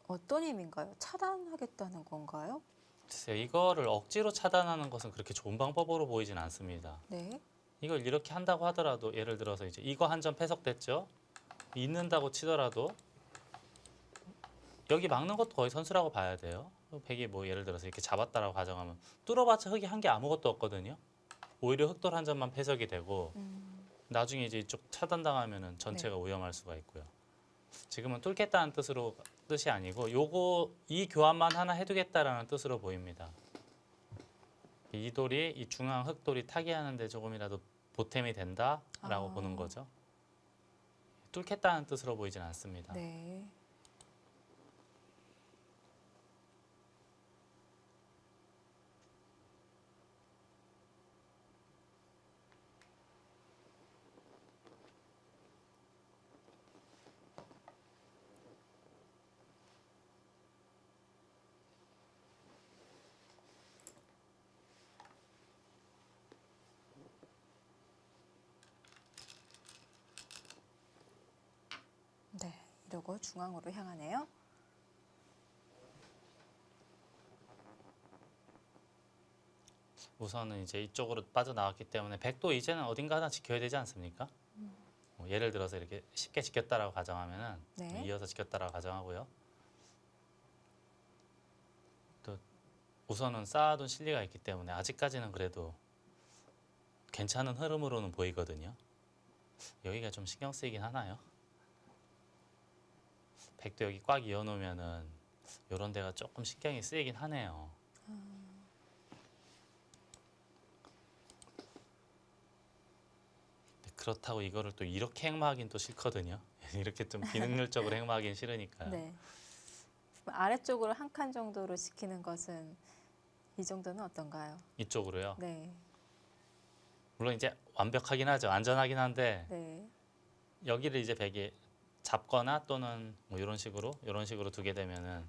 어떤 의미인가요? 차단하겠다는 건가요? 글쎄요, 이거를 억지로 차단하는 것은 그렇게 좋은 방법으로 보이진 않습니다. 네. 이걸 이렇게 한다고 하더라도 예를 들어서 이제 이거 한 점 패석됐죠? 있는다고 치더라도 여기 막는 것도 거의 선수라고 봐야 돼요. 백이 뭐 예를 들어서 이렇게 잡았다라고 가정하면 뚫어봤자 흙이 한 게 아무것도 없거든요. 오히려 흙돌 한 점만 패석이 되고 나중에 이제 이쪽 차단당하면은 전체가 위험할 수가 있고요. 지금은 뚫겠다는 뜻이 아니고 이 교환만 하나 해두겠다라는 뜻으로 보입니다. 이 돌이 이 중앙 흙돌이 타기하는데 조금이라도 보탬이 된다라고 보는 거죠. 뚫겠다는 뜻으로 보이진 않습니다. 네. 이러고 중앙으로 향하네요. 우선은 이제 이쪽으로 빠져나왔기 때문에 백도 이제는 어딘가 하나 지켜야 되지 않습니까? 예를 들어서 이렇게 쉽게 지켰다라고 가정하면은 네. 이어서 지켰다라고 가정하고요. 또 우선은 쌓아둔 실리가 있기 때문에 아직까지는 그래도 괜찮은 흐름으로는 보이거든요. 여기가 좀 신경 쓰이긴 하나요? 백도 여기 꽉 이어놓으면은 이런 데가 조금 신경이 쓰이긴 하네요. 그렇다고 이거를 또 이렇게 행마하긴 또 싫거든요. 이렇게 좀 비능률적으로 행마하긴 싫으니까요. 네. 아래쪽으로 한 칸 정도로 지키는 것은 이 정도는 어떤가요? 이쪽으로요. 네. 물론 이제 완벽하긴 하죠. 안전하긴 한데 네. 여기를 이제 백이 잡거나 또는 뭐 이런 식으로 두게 되면은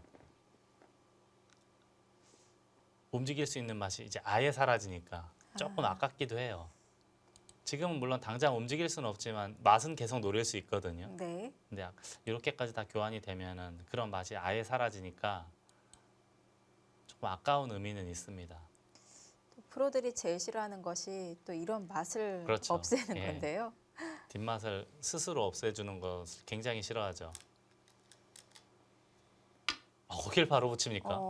움직일 수 있는 맛이 이제 아예 사라지니까 조금 아깝기도 해요. 지금은 물론 당장 움직일 수는 없지만 맛은 계속 노릴 수 있거든요. 네. 근데 이렇게까지 다 교환이 되면은 그런 맛이 아예 사라지니까 조금 아까운 의미는 있습니다. 또 프로들이 제일 싫어하는 것이 또 이런 맛을 그렇죠. 없애는 예. 건데요. 뒷맛을 스스로 없애주는 것을 굉장히 싫어하죠. 거길 바로 붙입니까?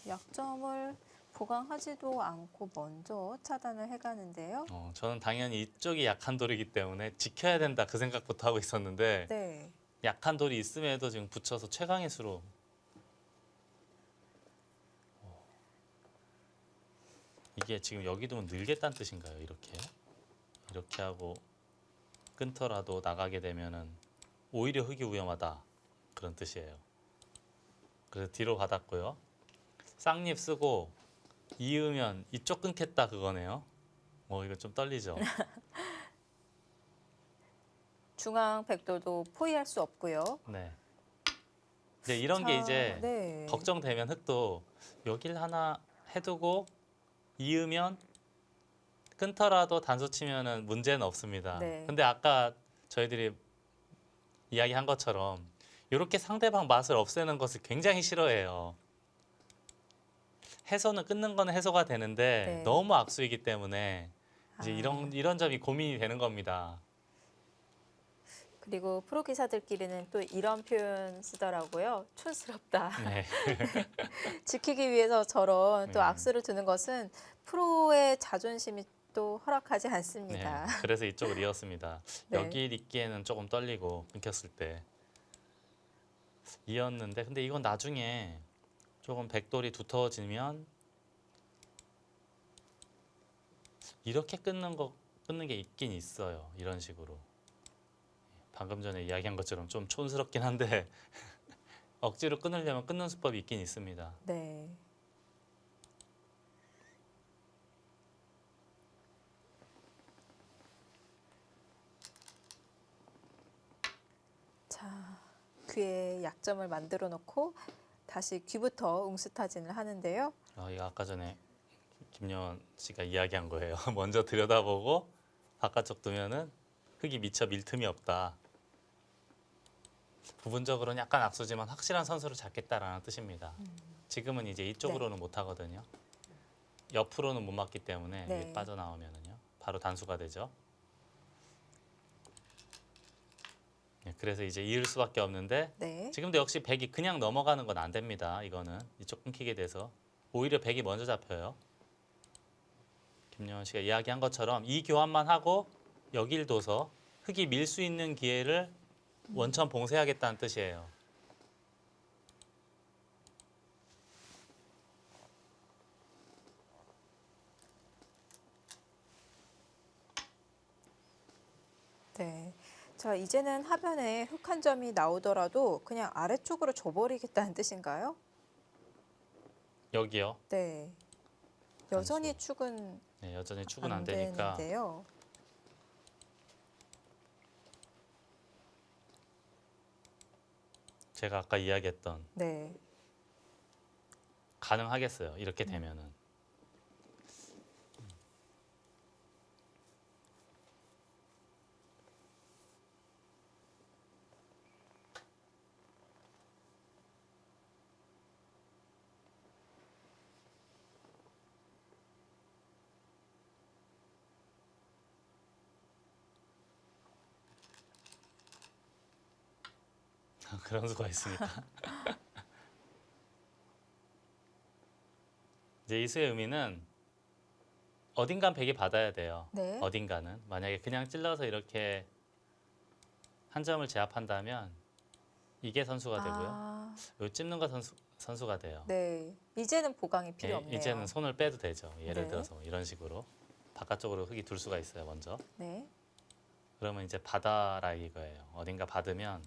약점을 보강하지도 않고 먼저 차단을 해가는데요. 저는 당연히 이쪽이 약한 돌이기 때문에 지켜야 된다 그 생각부터 하고 있었는데 네. 약한 돌이 있음에도 지금 붙여서 최강의 수로 이게 지금 여기 두면 늘겠다는 뜻인가요? 이렇게 하고 끊더라도 나가게 되면은 오히려 흙이 위험하다 그런 뜻이에요. 그래서 뒤로 받았고요. 쌍립 쓰고 이으면 이쪽 끊겠다 그거네요. 이거 좀 떨리죠. 중앙 백도도 포위할 수 없고요. 네. 근데 이런 게 이제 네. 걱정되면 흙도 여길 하나 해두고 이으면 끊더라도 단수 치면은 문제는 없습니다. 네. 근데 아까 저희들이 이야기한 것처럼 이렇게 상대방 맛을 없애는 것을 굉장히 싫어해요. 해소는 끊는 거는 해소가 되는데 네. 너무 악수이기 때문에 이제 아. 이런 점이 고민이 되는 겁니다. 그리고 프로 기사들끼리는 또 이런 표현 쓰더라고요. 촌스럽다. 네. 지키기 위해서 저런 또 네. 악수를 두는 것은 프로의 자존심이 또 허락하지 네. 않습니다. 그래서 이쪽을 이었습니다. 네. 여기 있기에는 조금 떨리고 끊겼을 때 이었는데 근데 이건 나중에 조금 백돌이 두터워지면 이렇게 끊는 게 있긴 있어요. 이런 식으로. 방금 전에 이야기한 것처럼 좀 촌스럽긴 한데 억지로 끊으려면 끊는 수법이 있긴 있습니다. 네. 자, 귀에 약점을 만들어 놓고 다시 귀부터 웅스타진을 하는데요. 이거 아까 전에 김여원 씨가 이야기한 거예요. 먼저 들여다보고 바깥쪽 두면은 흙이 미처 밀 틈이 없다. 부분적으로는 약간 악수지만 확실한 선수를 잡겠다라는 뜻입니다. 지금은 이제 이쪽으로는 못 하거든요. 옆으로는 못 맞기 때문에 네. 이게 빠져나오면은요. 바로 단수가 되죠. 네, 그래서 이제 이을 수밖에 없는데 네. 지금도 역시 백이 그냥 넘어가는 건 안 됩니다. 이거는 이쪽 끊기게 돼서 오히려 백이 먼저 잡혀요. 김여원 씨가 이야기한 것처럼 이 교환만 하고 여길 둬서 흙이 밀 수 있는 기회를 원천 봉쇄하겠다는 뜻이에요. 네. 자, 이제는 하변에 흙 한 점이 나오더라도 그냥 아래쪽으로 줘버리겠다는 뜻인가요? 여기요. 네. 여전히 단수. 축은 네, 여전히 축은 안 안 되니까 되는데요. 제가 아까 이야기했던 네. 가능하겠어요. 이렇게 되면은. 그런 수가 있으니까. 이제 이 수의 의미는 어딘간 백이 받아야 돼요. 네. 어딘가는 만약에 그냥 찔러서 이렇게 한 점을 제압한다면 이게 선수가 되고요. 아, 요 찝는 거 선수가 돼요. 네. 이제는 보강이 필요 예, 없네요. 이제는 손을 빼도 되죠. 예를 네. 들어서 이런 식으로 바깥쪽으로 흙이 둘 수가 있어요. 먼저. 네. 그러면 이제 받아라 이거예요. 어딘가 받으면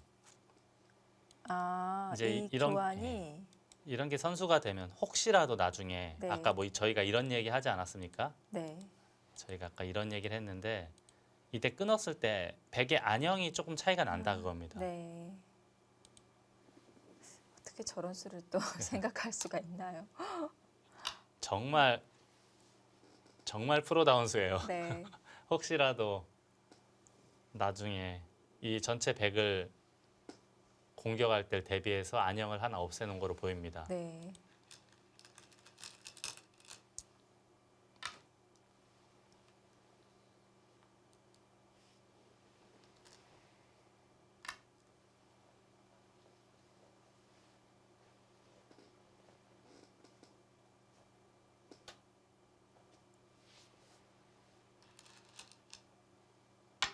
아, 이제 이 이런- 교환이 이런 게 선수가 되면 혹시라도 나중에 네. 아까 뭐 저희가 이런 얘기 하지 않았습니까? 네. 저희가 아까 이런 얘기를 했는데 이때 끊었을 때 백의 안형이 조금 차이가 난다 그겁니다. 네. 어떻게 저런 수를 또 생각할 수가 있나요? 정말 프로다운 수예요. 네. 혹시라도 나중에 이 전체 백을 공격할 때 대비해서 안형을 하나 없애놓은 거로 보입니다. 네.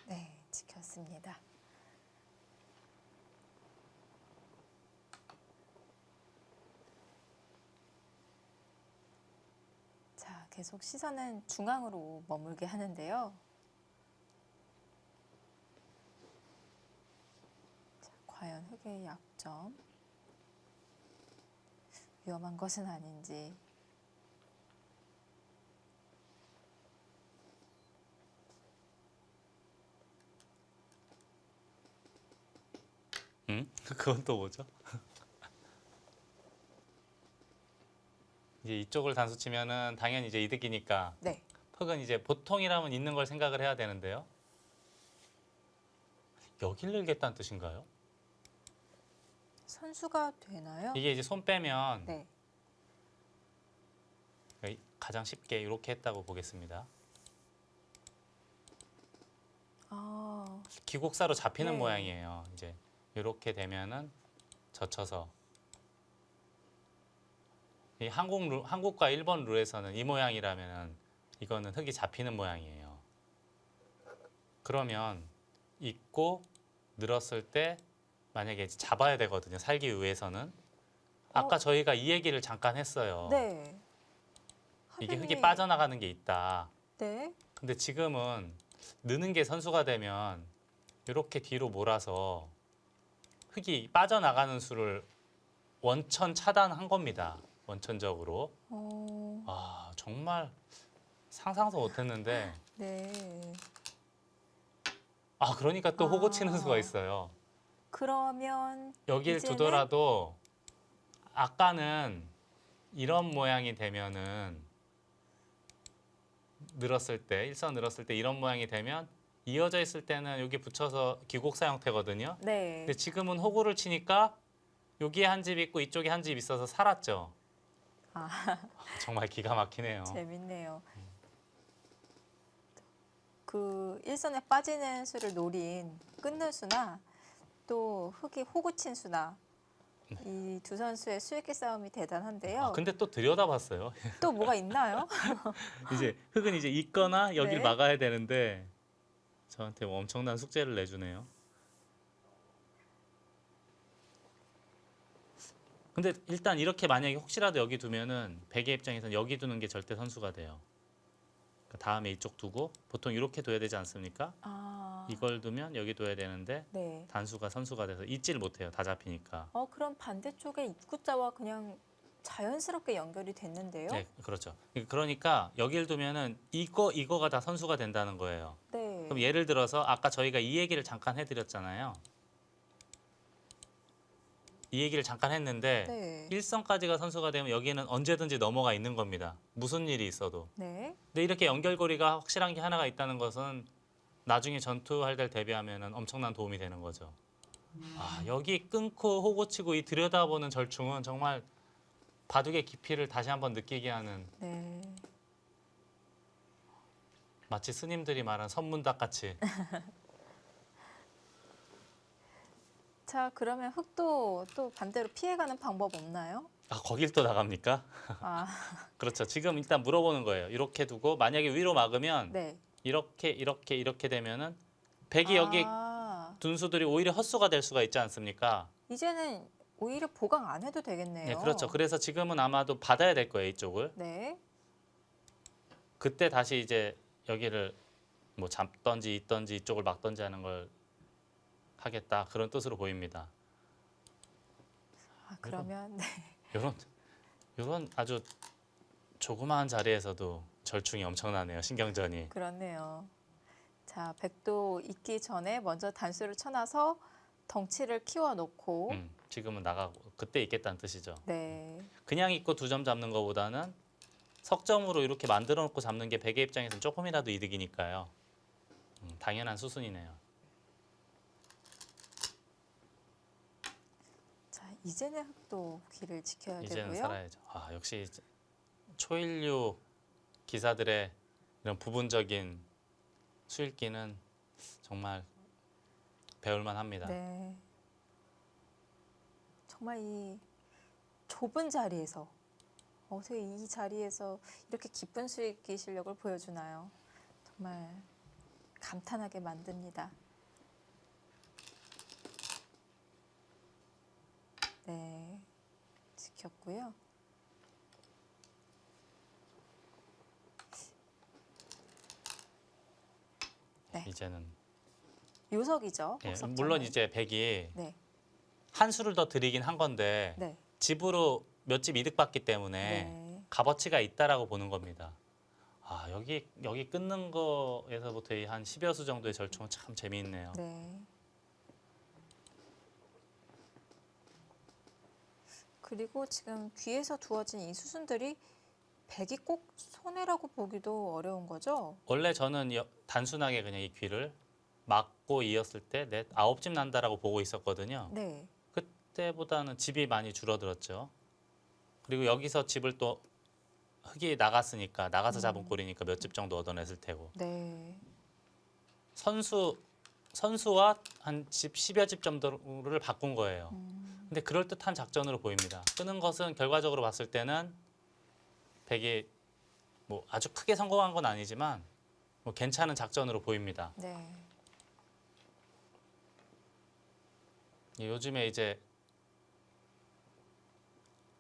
네, 지켰습니다. 자, 계속 시선은 중앙으로 머물게 하는데요. 자, 과연 흙의 약점, 위험한 것은 아닌지. 응? 그건 또 뭐죠? 이제 이쪽을 단수 치면은 당연히 이제 이득이니까 네. 흙은 이제 보통이라면 있는 걸 생각을 해야 되는데요. 여길 늘겠다는 뜻인가요? 선수가 되나요? 이게 이제 손 빼면 네. 가장 쉽게 이렇게 했다고 보겠습니다. 아, 기곡사로 잡히는 네. 모양이에요. 이제 이렇게 되면은 젖혀서 이 한국과 일본 룰에서는 이 모양이라면은 이거는 흙이 잡히는 모양이에요. 그러면 입고 늘었을 때 만약에 이제 잡아야 되거든요. 살기 위해서는. 아까 저희가 이 얘기를 잠깐 했어요. 네. 이게 하빈이- 흙이 빠져나가는 게 있다. 네. 근데 지금은 느는 게 선수가 되면 이렇게 뒤로 몰아서 흙이 빠져나가는 수를 원천 차단한 겁니다. 원천적으로. 아, 정말 상상도 못했는데. 네. 아, 그러니까 또 호구 치는 아. 수가 있어요. 그러면 여길 이제는- 두더라도 아까는 이런 모양이 되면은 늘었을 때 일선 늘었을 때 이런 모양이 되면 이어져 있을 때는 여기 붙여서 기곡사 형태거든요. 네. 근데 지금은 호구를 치니까 여기에 한 집 있고 이쪽에 한 집 있어서 살았죠. 아, 정말 기가 막히네요. 재밌네요. 그 일선에 빠지는 수를 노린 끊는 수나 또 흙이 호구친 수나 이 두 선수의 수익기 싸움이 대단한데요. 아, 근데 또 들여다봤어요. 또 뭐가 있나요? 이제 흙은 이제 있거나 여길 네. 막아야 되는데 저한테 뭐 엄청난 숙제를 내주네요. 근데 일단 이렇게 만약에 혹시라도 여기 두면은 백의 입장에서는 여기 두는 게 절대 선수가 돼요. 그러니까 다음에 이쪽 두고 보통 이렇게 둬야 되지 않습니까? 아, 이걸 두면 여기 둬야 되는데 네. 단수가 선수가 돼서 잊지를 못해요. 다 잡히니까. 그럼 반대쪽의 입구자와 그냥 자연스럽게 연결이 됐는데요. 네, 그렇죠. 그러니까 여기를 두면은 이거가 다 선수가 된다는 거예요. 네. 그럼 예를 들어서 아까 저희가 이 얘기를 잠깐 해드렸잖아요. 이 얘기를 잠깐 했는데 네. 일선까지가 선수가 되면 여기는 언제든지 넘어가 있는 겁니다. 무슨 일이 있어도. 네. 근데 이렇게 연결고리가 확실한 게 하나가 있다는 것은 나중에 전투할 때 대비하면 엄청난 도움이 되는 거죠. 아, 여기 끊고 호구 치고 이 들여다보는 절충은 정말 바둑의 깊이를 다시 한번 느끼게 하는 네. 마치 스님들이 말한 선문답 같이. 자, 그러면 흑도 또 반대로 피해가는 방법 없나요? 아, 거길 또 나갑니까? 아, 그렇죠. 지금 일단 물어보는 거예요. 이렇게 두고 만약에 위로 막으면 네. 이렇게 되면은 백이 여기 아, 둔수들이 오히려 헛수가 될 수가 있지 않습니까? 이제는 오히려 보강 안 해도 되겠네요. 네, 그렇죠. 그래서 지금은 아마도 받아야 될 거예요, 이쪽을. 네. 그때 다시 이제 여기를 뭐 잡던지 있던지 이쪽을 막던지 하는 걸 하겠다 그런 뜻으로 보입니다. 아, 그러면 네. 이런 아주 조그마한 자리에서도 절충이 엄청나네요. 신경전이. 그렇네요. 자, 백도 있기 전에 먼저 단수를 쳐놔서 덩치를 키워놓고 지금은 나가고 그때 있겠다는 뜻이죠. 네. 그냥 있고 2점 잡는 것보다는 석점으로 이렇게 만들어 놓고 잡는 게 백의 입장에서는 조금이라도 이득이니까요. 당연한 수순이네요. 자, 이제는 흑도 길을 지켜야 이제는 되고요. 살아야죠. 아, 역시 초일류 기사들의 이런 부분적인 수읽기는 정말 배울만 합니다. 네. 정말 이 좁은 자리에서 어떻게 이 자리에서 이렇게 깊은 수익기 실력을 보여주나요? 정말 감탄하게 만듭니다. 네, 지켰고요. 네. 이제는 요석이죠. 예, 복석점은. 물론 이제 백이 네, 한 수를 더 드리긴 한 건데 네, 집으로 몇 집 이득 받기 때문에 네. 값어치가 있다라고 보는 겁니다. 아, 여기 끊는 거에서부터 이 한 10여 수 정도의 절충은 참 재미있네요. 네. 그리고 지금 귀에서 두어진 이 수순들이 백이 꼭 손해라고 보기도 어려운 거죠? 원래 저는 단순하게 그냥 이 귀를 막고 이었을 때 넷, 9집 난다라고 보고 있었거든요. 네. 그때보다는 집이 많이 줄어들었죠. 그리고 여기서 집을 또 흙이 나갔으니까 나가서 잡은 꼴이니까 몇 집 정도 얻어냈을 테고 네. 선수와 한 집 10여 집 정도를 바꾼 거예요. 근데 그럴듯한 작전으로 보입니다. 끄는 것은 결과적으로 봤을 때는 백이 뭐 아주 크게 성공한 건 아니지만 뭐 괜찮은 작전으로 보입니다. 네. 요즘에 이제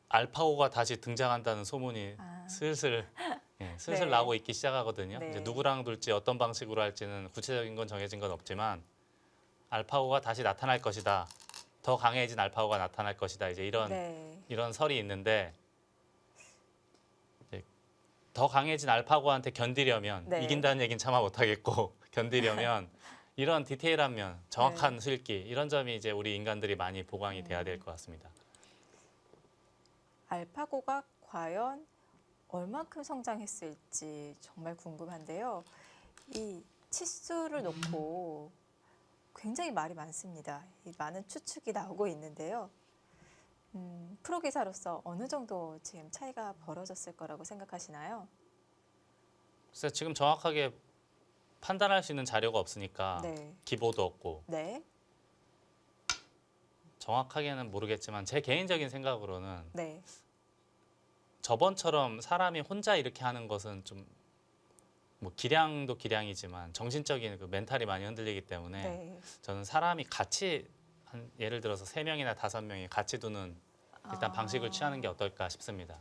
알파고가 다시 등장한다는 소문이 아. 슬슬 네. 나오고 있기 시작하거든요. 네. 이제 누구랑 둘지 어떤 방식으로 할지는 구체적인 건 정해진 건 없지만 알파고가 다시 나타날 것이다. 더 강해진 알파고가 나타날 것이다. 이제 네. 이런 설이 있는데 이제 더 강해진 알파고한테 견디려면 네. 이긴다는 얘기는 차마 못하겠고 견디려면 이런 디테일한 면, 정확한 수읽기 이런 점이 이제 우리 인간들이 많이 보강이 돼야 될 것 같습니다. 알파고가 과연 얼만큼 성장했을지 정말 궁금한데요. 이 치수를 놓고 굉장히 말이 많습니다. 이 많은 추측이 나오고 있는데요. 프로 기사로서 어느 정도 지금 차이가 벌어졌을 거라고 생각하시나요? 그래서 지금 정확하게 판단할 수 있는 자료가 없으니까 네. 기보도 없고 네. 정확하게는 모르겠지만 제 개인적인 생각으로는 네. 저번처럼 사람이 혼자 이렇게 하는 것은 좀 뭐 기량도 기량이지만 정신적인 그 멘탈이 많이 흔들리기 때문에 네. 저는 사람이 같이 한 예를 들어서 3명이나 5명이 같이 두는 일단 방식을 취하는 게 어떨까 싶습니다.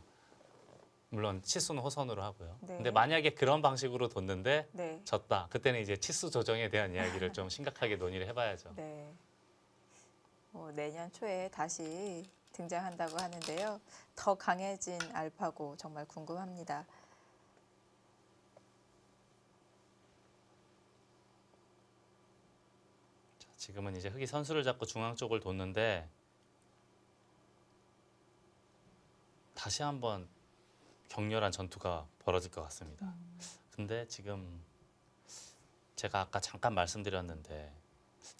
물론 치수는 호선으로 하고요. 네. 근데 만약에 그런 방식으로 뒀는데 네. 졌다. 그때는 이제 치수 조정에 대한 이야기를 좀 심각하게 논의를 해봐야죠. 네. 내년 초에 다시 등장한다고 하는데요. 더 강해진 알파고 정말 궁금합니다. 지금은 이제 흑이 선수를 잡고 중앙 쪽을 뒀는데 다시 한번 격렬한 전투가 벌어질 것 같습니다. 근데 지금 제가 아까 잠깐 말씀드렸는데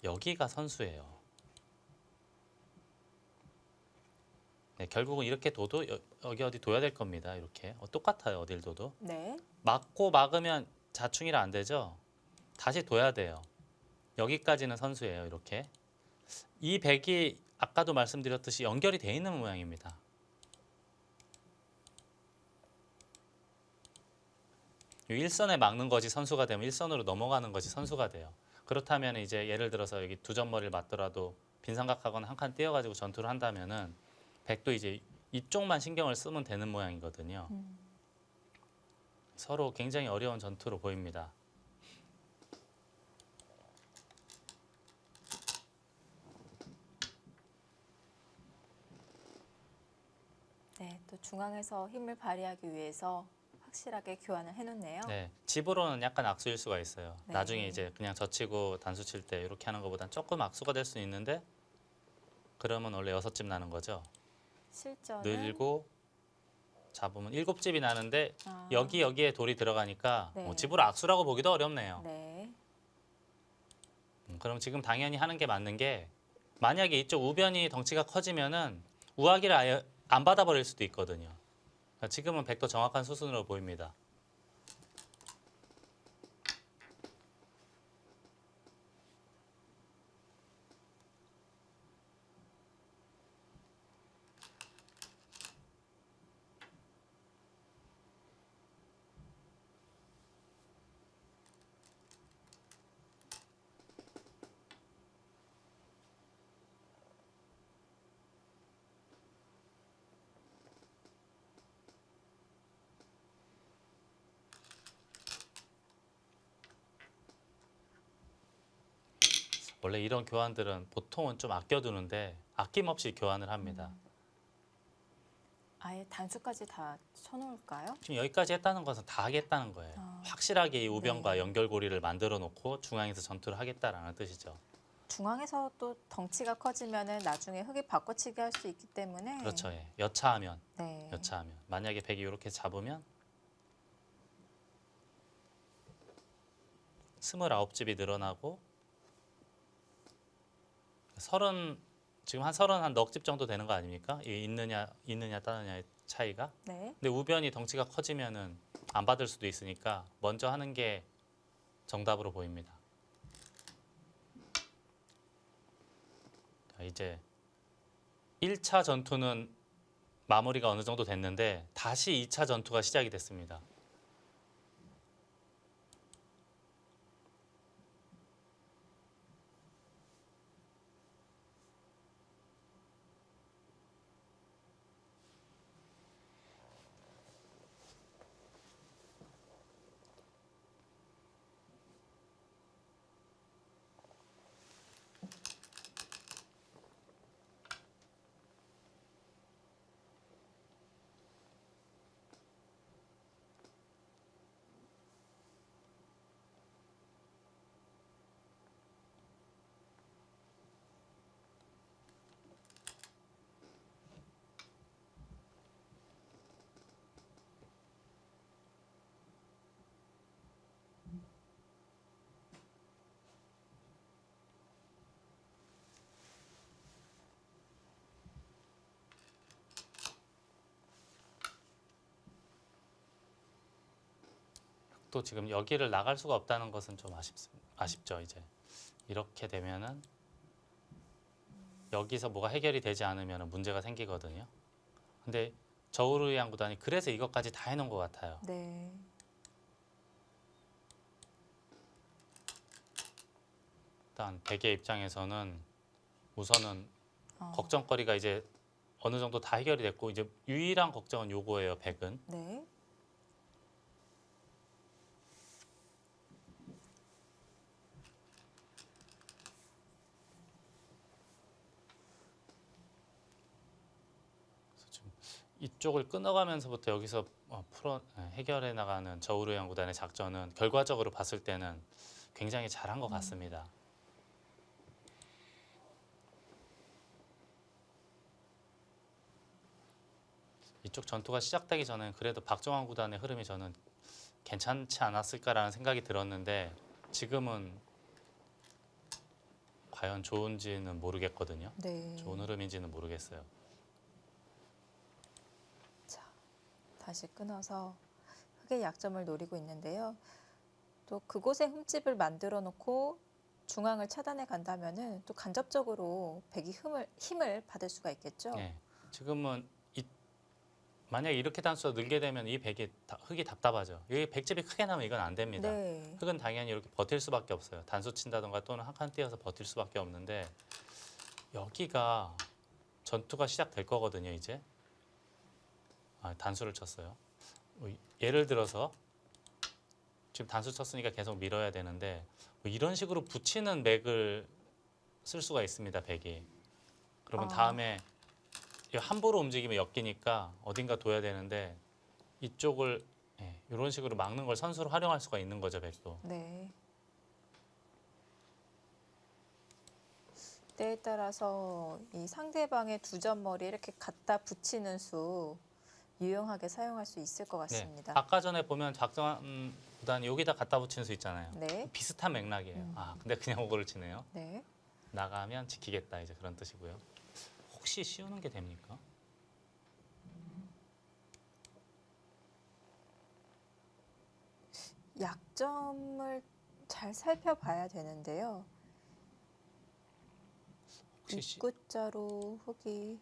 여기가 선수예요. 네, 결국은 이렇게 둬도 여기 어디 둬야 될 겁니다. 이렇게 똑같아요. 어딜 둬도. 네. 막고 막으면 자충이라 안 되죠. 다시 둬야 돼요. 여기까지는 선수예요. 이렇게. 이 백이 아까도 말씀드렸듯이 연결이 돼 있는 모양입니다. 이 일선에 막는 것이 선수가 되면 일선으로 넘어가는 것이 선수가 돼요. 그렇다면 이제 예를 들어서 여기 두 점머리를 맞더라도 빈삼각하거나 한 칸 띄어가지고 전투를 한다면은 백도 이제 이쪽만 신경을 쓰면 되는 모양이거든요. 서로 굉장히 어려운 전투로 보입니다. 네, 또 중앙에서 힘을 발휘하기 위해서 확실하게 교환을 해놓네요. 네, 집으로는 약간 악수일 수가 있어요. 네. 나중에 이제 그냥 젖히고 단수 칠 때 이렇게 하는 것보단 조금 악수가 될 수 있는데 그러면 원래 6집 나는 거죠. 실전은 늘고 잡으면 7집이 나는데 아, 여기에 돌이 들어가니까 네. 집으로 악수라고 보기도 어렵네요. 네, 그럼 지금 당연히 하는 게 맞는 게 만약에 이쪽 우변이 덩치가 커지면은 우아기를 아예 안 받아버릴 수도 있거든요. 그러니까 지금은 백도 정확한 수순으로 보입니다. 원래 이런 교환들은 보통은 좀 아껴두는데 아낌없이 교환을 합니다. 아예 단수까지 다 쳐놓을까요? 지금 여기까지 했다는 것은 다 하겠다는 거예요. 아, 확실하게 이 우변과 네. 연결고리를 만들어 놓고 중앙에서 전투를 하겠다라는 뜻이죠. 중앙에서 또 덩치가 커지면은 나중에 흙이 바꿔치기 할 수 있기 때문에 그렇죠. 예. 여차하면 네, 만약에 백이 이렇게 잡으면 29집이 늘어나고 30 지금 한 넉 집 정도 되는 거 아닙니까? 이 있느냐 따느냐의 차이가. 네, 근데 우변이 덩치가 커지면은 안 받을 수도 있으니까 먼저 하는 게 정답으로 보입니다. 자, 이제 1차 전투는 마무리가 어느 정도 됐는데 다시 2차 전투가 시작이 됐습니다. 또 지금 여기를 나갈 수가 없다는 것은 좀 아쉽죠. 이제 이렇게 되면은 여기서 뭐가 해결이 되지 않으면 문제가 생기거든요. 근데 저우르양 구단이 그래서 이것까지 다 해놓은 것 같아요. 네, 일단 백의 입장에서는 우선은 어, 걱정거리가 이제 어느 정도 다 해결이 됐고 이제 유일한 걱정은 요거예요. 백은 네, 그래서 지금 이쪽을 끊어가면서부터 여기서 해결해 나가는 저우르양 구단의 작전은 결과적으로 봤을 때는 굉장히 잘한 것 같습니다. 이쪽 전투가 시작되기 전에 그래도 박정환 구단의 흐름이 저는 괜찮지 않았을까라는 생각이 들었는데 지금은 과연 좋은지는 모르겠거든요. 네. 좋은 흐름인지는 모르겠어요. 자, 다시 끊어서 흙의 약점을 노리고 있는데요. 또 그곳에 흠집을 만들어 놓고 중앙을 차단해 간다면은 또 간접적으로 백이 힘을 받을 수가 있겠죠. 네. 지금은 만약에 이렇게 단수가 늘게 되면 이 백이 흙이 답답하죠. 여기 백집이 크게 나면 이건 안 됩니다. 네. 흙은 당연히 이렇게 버틸 수밖에 없어요. 단수 친다던가 또는 한 칸 띄어서 버틸 수밖에 없는데 여기가 전투가 시작될 거거든요. 이제 단수를 쳤어요. 예를 들어서 지금 단수 쳤으니까 계속 밀어야 되는데 이런 식으로 붙이는 맥을 쓸 수가 있습니다. 백이. 그러면 다음에 함부로 움직이면 엮이니까 어딘가 둬야 되는데 이쪽을 이런 식으로 막는 걸 선수로 활용할 수가 있는 거죠. 백도. 네. 때에 따라서 이 상대방의 두 점 머리에 이렇게 갖다 붙이는 수 유용하게 사용할 수 있을 것 같습니다. 아까 전에 보면 작전보다는 여기다 갖다 붙이는 수 있잖아요. 네. 비슷한 맥락이에요. 근데 그냥 오거를 치네요. 네. 나가면 지키겠다 이제 그런 뜻이고요. 혹시 씌우는 게 됩니까? 약점을 잘 살펴봐야 되는데요. 혹시 입구자로 흙이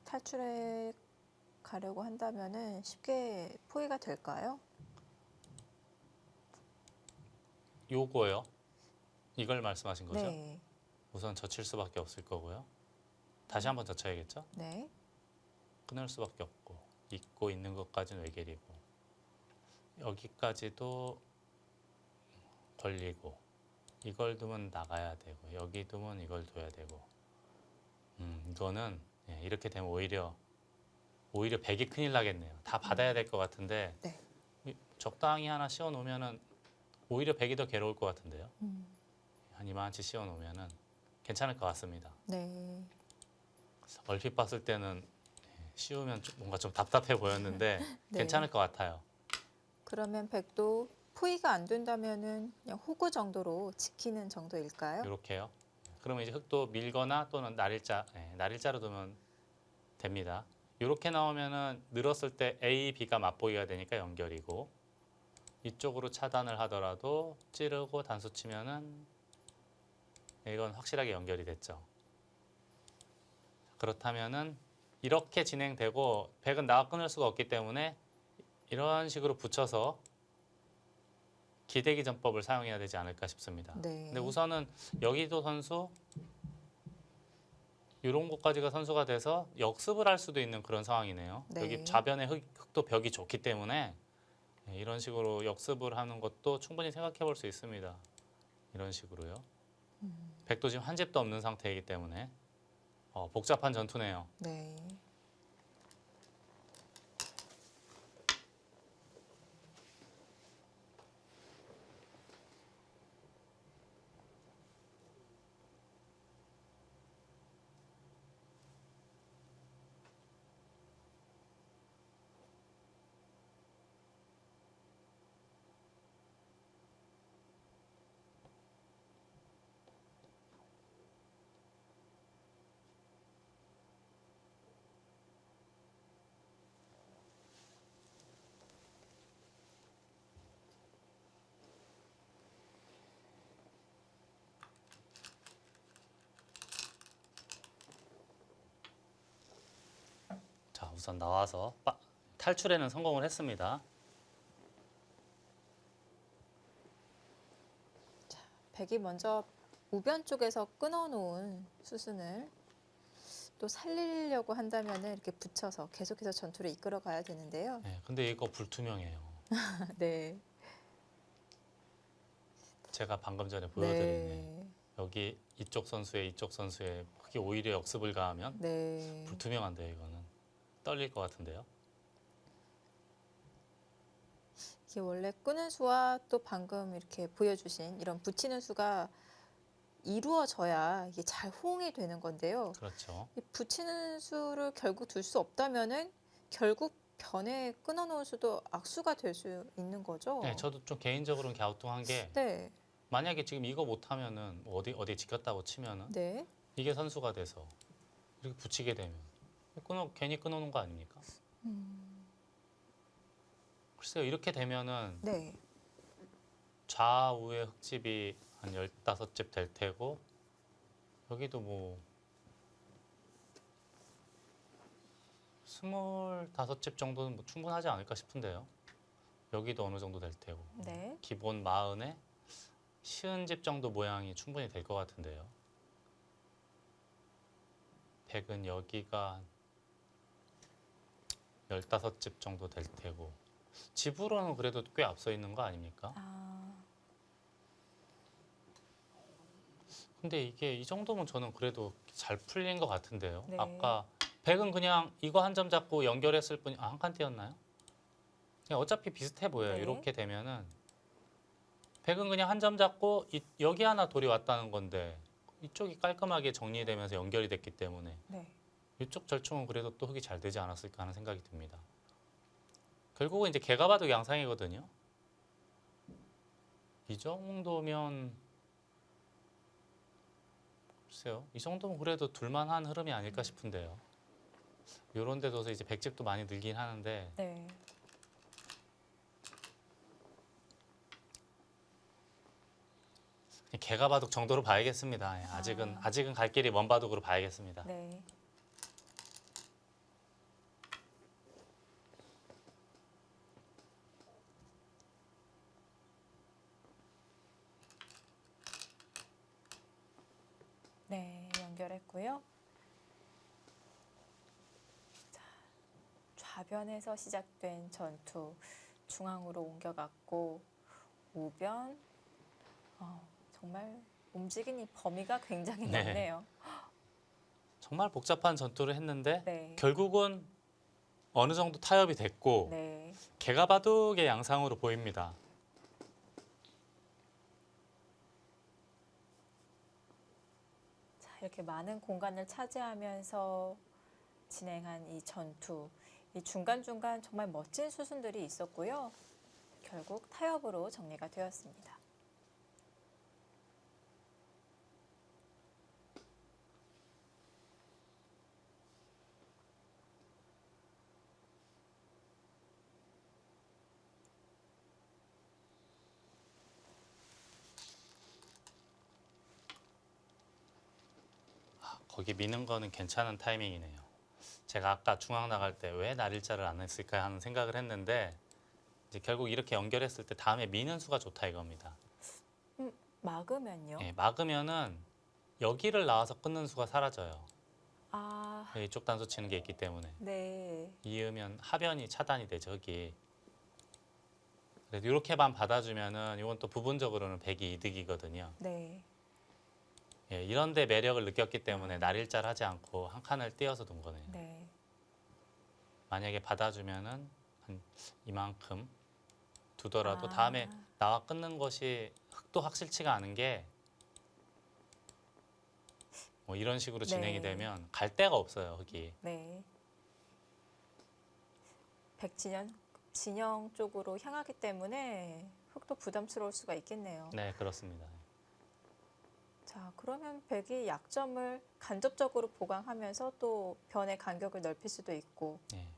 탈출해 가려고 한다면은 쉽게 포위가 될까요? 요거요? 이걸 말씀하신 거죠? 네. 우선 젖힐 수밖에 없을 거고요. 다시 한번 젖혀야겠죠? 네. 끊을 수밖에 없고 잊고 있는 것까지는 외길이고 여기까지도 걸리고 이걸 두면 나가야 되고 여기 두면 이걸 둬야 되고 이거는 이렇게 되면 오히려 백이 큰일 나겠네요. 다 받아야 될 것 같은데 네. 적당히 하나 씌워 놓으면은 오히려 백이 더 괴로울 것 같은데요. 음. 한 이만치 씌워 놓으면은 괜찮을 것 같습니다. 네. 얼핏 봤을 때는 씌우면 뭔가 좀 답답해 보였는데 네. 괜찮을 것 같아요. 그러면 백도 포위가 안 된다면은 그냥 호구 정도로 지키는 정도일까요? 이렇게요. 그러면 이제 흙도 밀거나 또는 날일자로 두면 됩니다. 이렇게 나오면은 늘었을 때 A, B가 맞보기가 되니까 연결이고 이쪽으로 차단을 하더라도 찌르고 단수 치면은 이건 확실하게 연결이 됐죠. 그렇다면은 이렇게 진행되고 백은 나가 끊을 수가 없기 때문에 이런 식으로 붙여서 기대기 전법을 사용해야 되지 않을까 싶습니다. 네. 근데 우선은 여기도 선수 이런 곳까지가 선수가 돼서 역습을 할 수도 있는 그런 상황이네요. 네. 여기 좌변에 흙도 벽이 좋기 때문에 이런 식으로 역습을 하는 것도 충분히 생각해 볼 수 있습니다. 이런 식으로요. 백도 지금 한 집도 없는 상태이기 때문에 복잡한 전투네요. 네. 자, 우선 나와서 탈출에는 성공을 했습니다. 백이 먼저 우변 쪽에서 끊어놓은 수순을 또 살리려고 한다면은 이렇게 붙여서 계속해서 전투를 이끌어 가야 되는데요. 네, 근데 이거 불투명해요. 네. 제가 방금 전에 보여드린 네. 여기 이쪽 선수의 그게 오히려 역습을 가하면 네. 불투명한데요. 이거는 떨릴 것 같은데요. 이게 원래 끄는 수와 또 방금 이렇게 보여주신 이런 붙이는 수가 이루어져야 이게 잘 호응이 되는 건데요. 그렇죠. 이 붙이는 수를 결국 둘 수 없다면은 결국 변에 끊어놓은 수도 악수가 될 수 있는 거죠. 네, 저도 좀 개인적으로는 갸우뚱한 게 네. 만약에 지금 이거 못하면은 어디 지켰다고 치면은 네. 이게 선수가 돼서 이렇게 붙이게 되면 괜히 끊어놓은 거 아닙니까? 글쎄요, 이렇게 되면은 네. 좌우의 흙집이 한 15집 될 테고 여기도 뭐 25집 정도는 뭐 충분하지 않을까 싶은데요. 여기도 어느 정도 될 테고 네. 기본 40에 시은 집 정도 모양이 충분히 될 것 같은데요. 100은 여기가 15집 정도 될 테고 집으로는 그래도 꽤 앞서 있는 거 아닙니까? 아, 근데 이게 이 정도면 저는 그래도 잘 풀린 것 같은데요. 네. 아까 100은 그냥 이거 한 점 잡고 연결했을 뿐이 한 칸 띄었나요? 그냥 어차피 비슷해 보여요. 네. 이렇게 되면은 100은 그냥 한 점 잡고 여기 하나 돌이 왔다는 건데 이쪽이 깔끔하게 정리되면서 연결이 됐기 때문에 네. 이쪽 절충은 그래도 또 흙이 잘 되지 않았을까 하는 생각이 듭니다. 결국은 이제 개가 봐도 양상이거든요. 이 정도면 글쎄요. 이 정도면 그래도 둘만한 흐름이 아닐까 싶은데요. 요런 데 둬서 이제 백집도 많이 늘긴 하는데 네. 개가 바둑 정도로 봐야겠습니다. 예, 아직은 갈 길이 먼 바둑으로 봐야겠습니다. 네. 네, 연결했고요. 자, 좌변에서 시작된 전투 중앙으로 옮겨갔고 우변 정말 움직이는 이 범위가 굉장히 네. 넓네요. 정말 복잡한 전투를 했는데 네. 결국은 어느 정도 타협이 됐고 네. 개가 바둑의 양상으로 보입니다. 자, 이렇게 많은 공간을 차지하면서 진행한 이 전투. 이 중간중간 정말 멋진 수순들이 있었고요. 결국 타협으로 정리가 되었습니다. 거기 미는 거는 괜찮은 타이밍이네요. 제가 아까 중앙 나갈 때 왜 날일자를 안 했을까 하는 생각을 했는데 이제 결국 이렇게 연결했을 때 다음에 미는 수가 좋다 이겁니다. 막으면요? 예, 막으면은 여기를 나와서 끊는 수가 사라져요. 아, 이쪽 단수 치는 게 있기 때문에 네. 이으면 하변이 차단이 되죠. 여기. 그래도 이렇게만 받아주면은 이건 또 부분적으로는 100이 이득이거든요. 네. 예, 이런 데 매력을 느꼈기 때문에 날일자를 하지 않고 한 칸을 띄어서 둔 거네요. 네. 만약에 받아주면은 한 이만큼 두더라도 아. 다음에 나와 끊는 것이 흙도 확실치가 않은 게 뭐 이런 식으로 진행이 네. 되면 갈 데가 없어요. 흙이. 네. 진영 쪽으로 향하기 때문에 흙도 부담스러울 수가 있겠네요. 네, 그렇습니다. 자, 그러면 백이 약점을 간접적으로 보강하면서 또 변의 간격을 넓힐 수도 있고 예.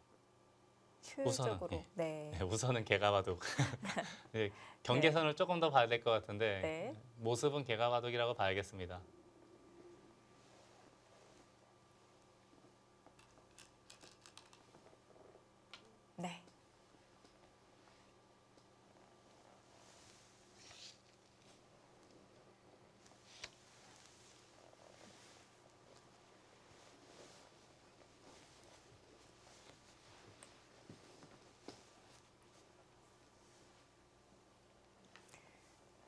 효율적으로. 우선은, 네. 네, 우선은 개가 바둑. 네, 경계선을 조금 더 봐야 될 것 같은데 네. 모습은 개가 바둑이라고 봐야겠습니다. 네.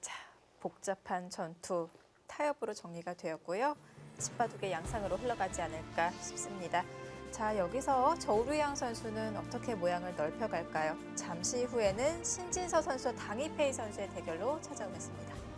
자, 복잡한 전투 타협으로 정리가 되었고요. 십바둑의 양상으로 흘러가지 않을까 싶습니다. 자, 여기서 저우루양 선수는 어떻게 모양을 넓혀갈까요? 잠시 후에는 신진서 선수와 당이페이 선수의 대결로 찾아오겠습니다.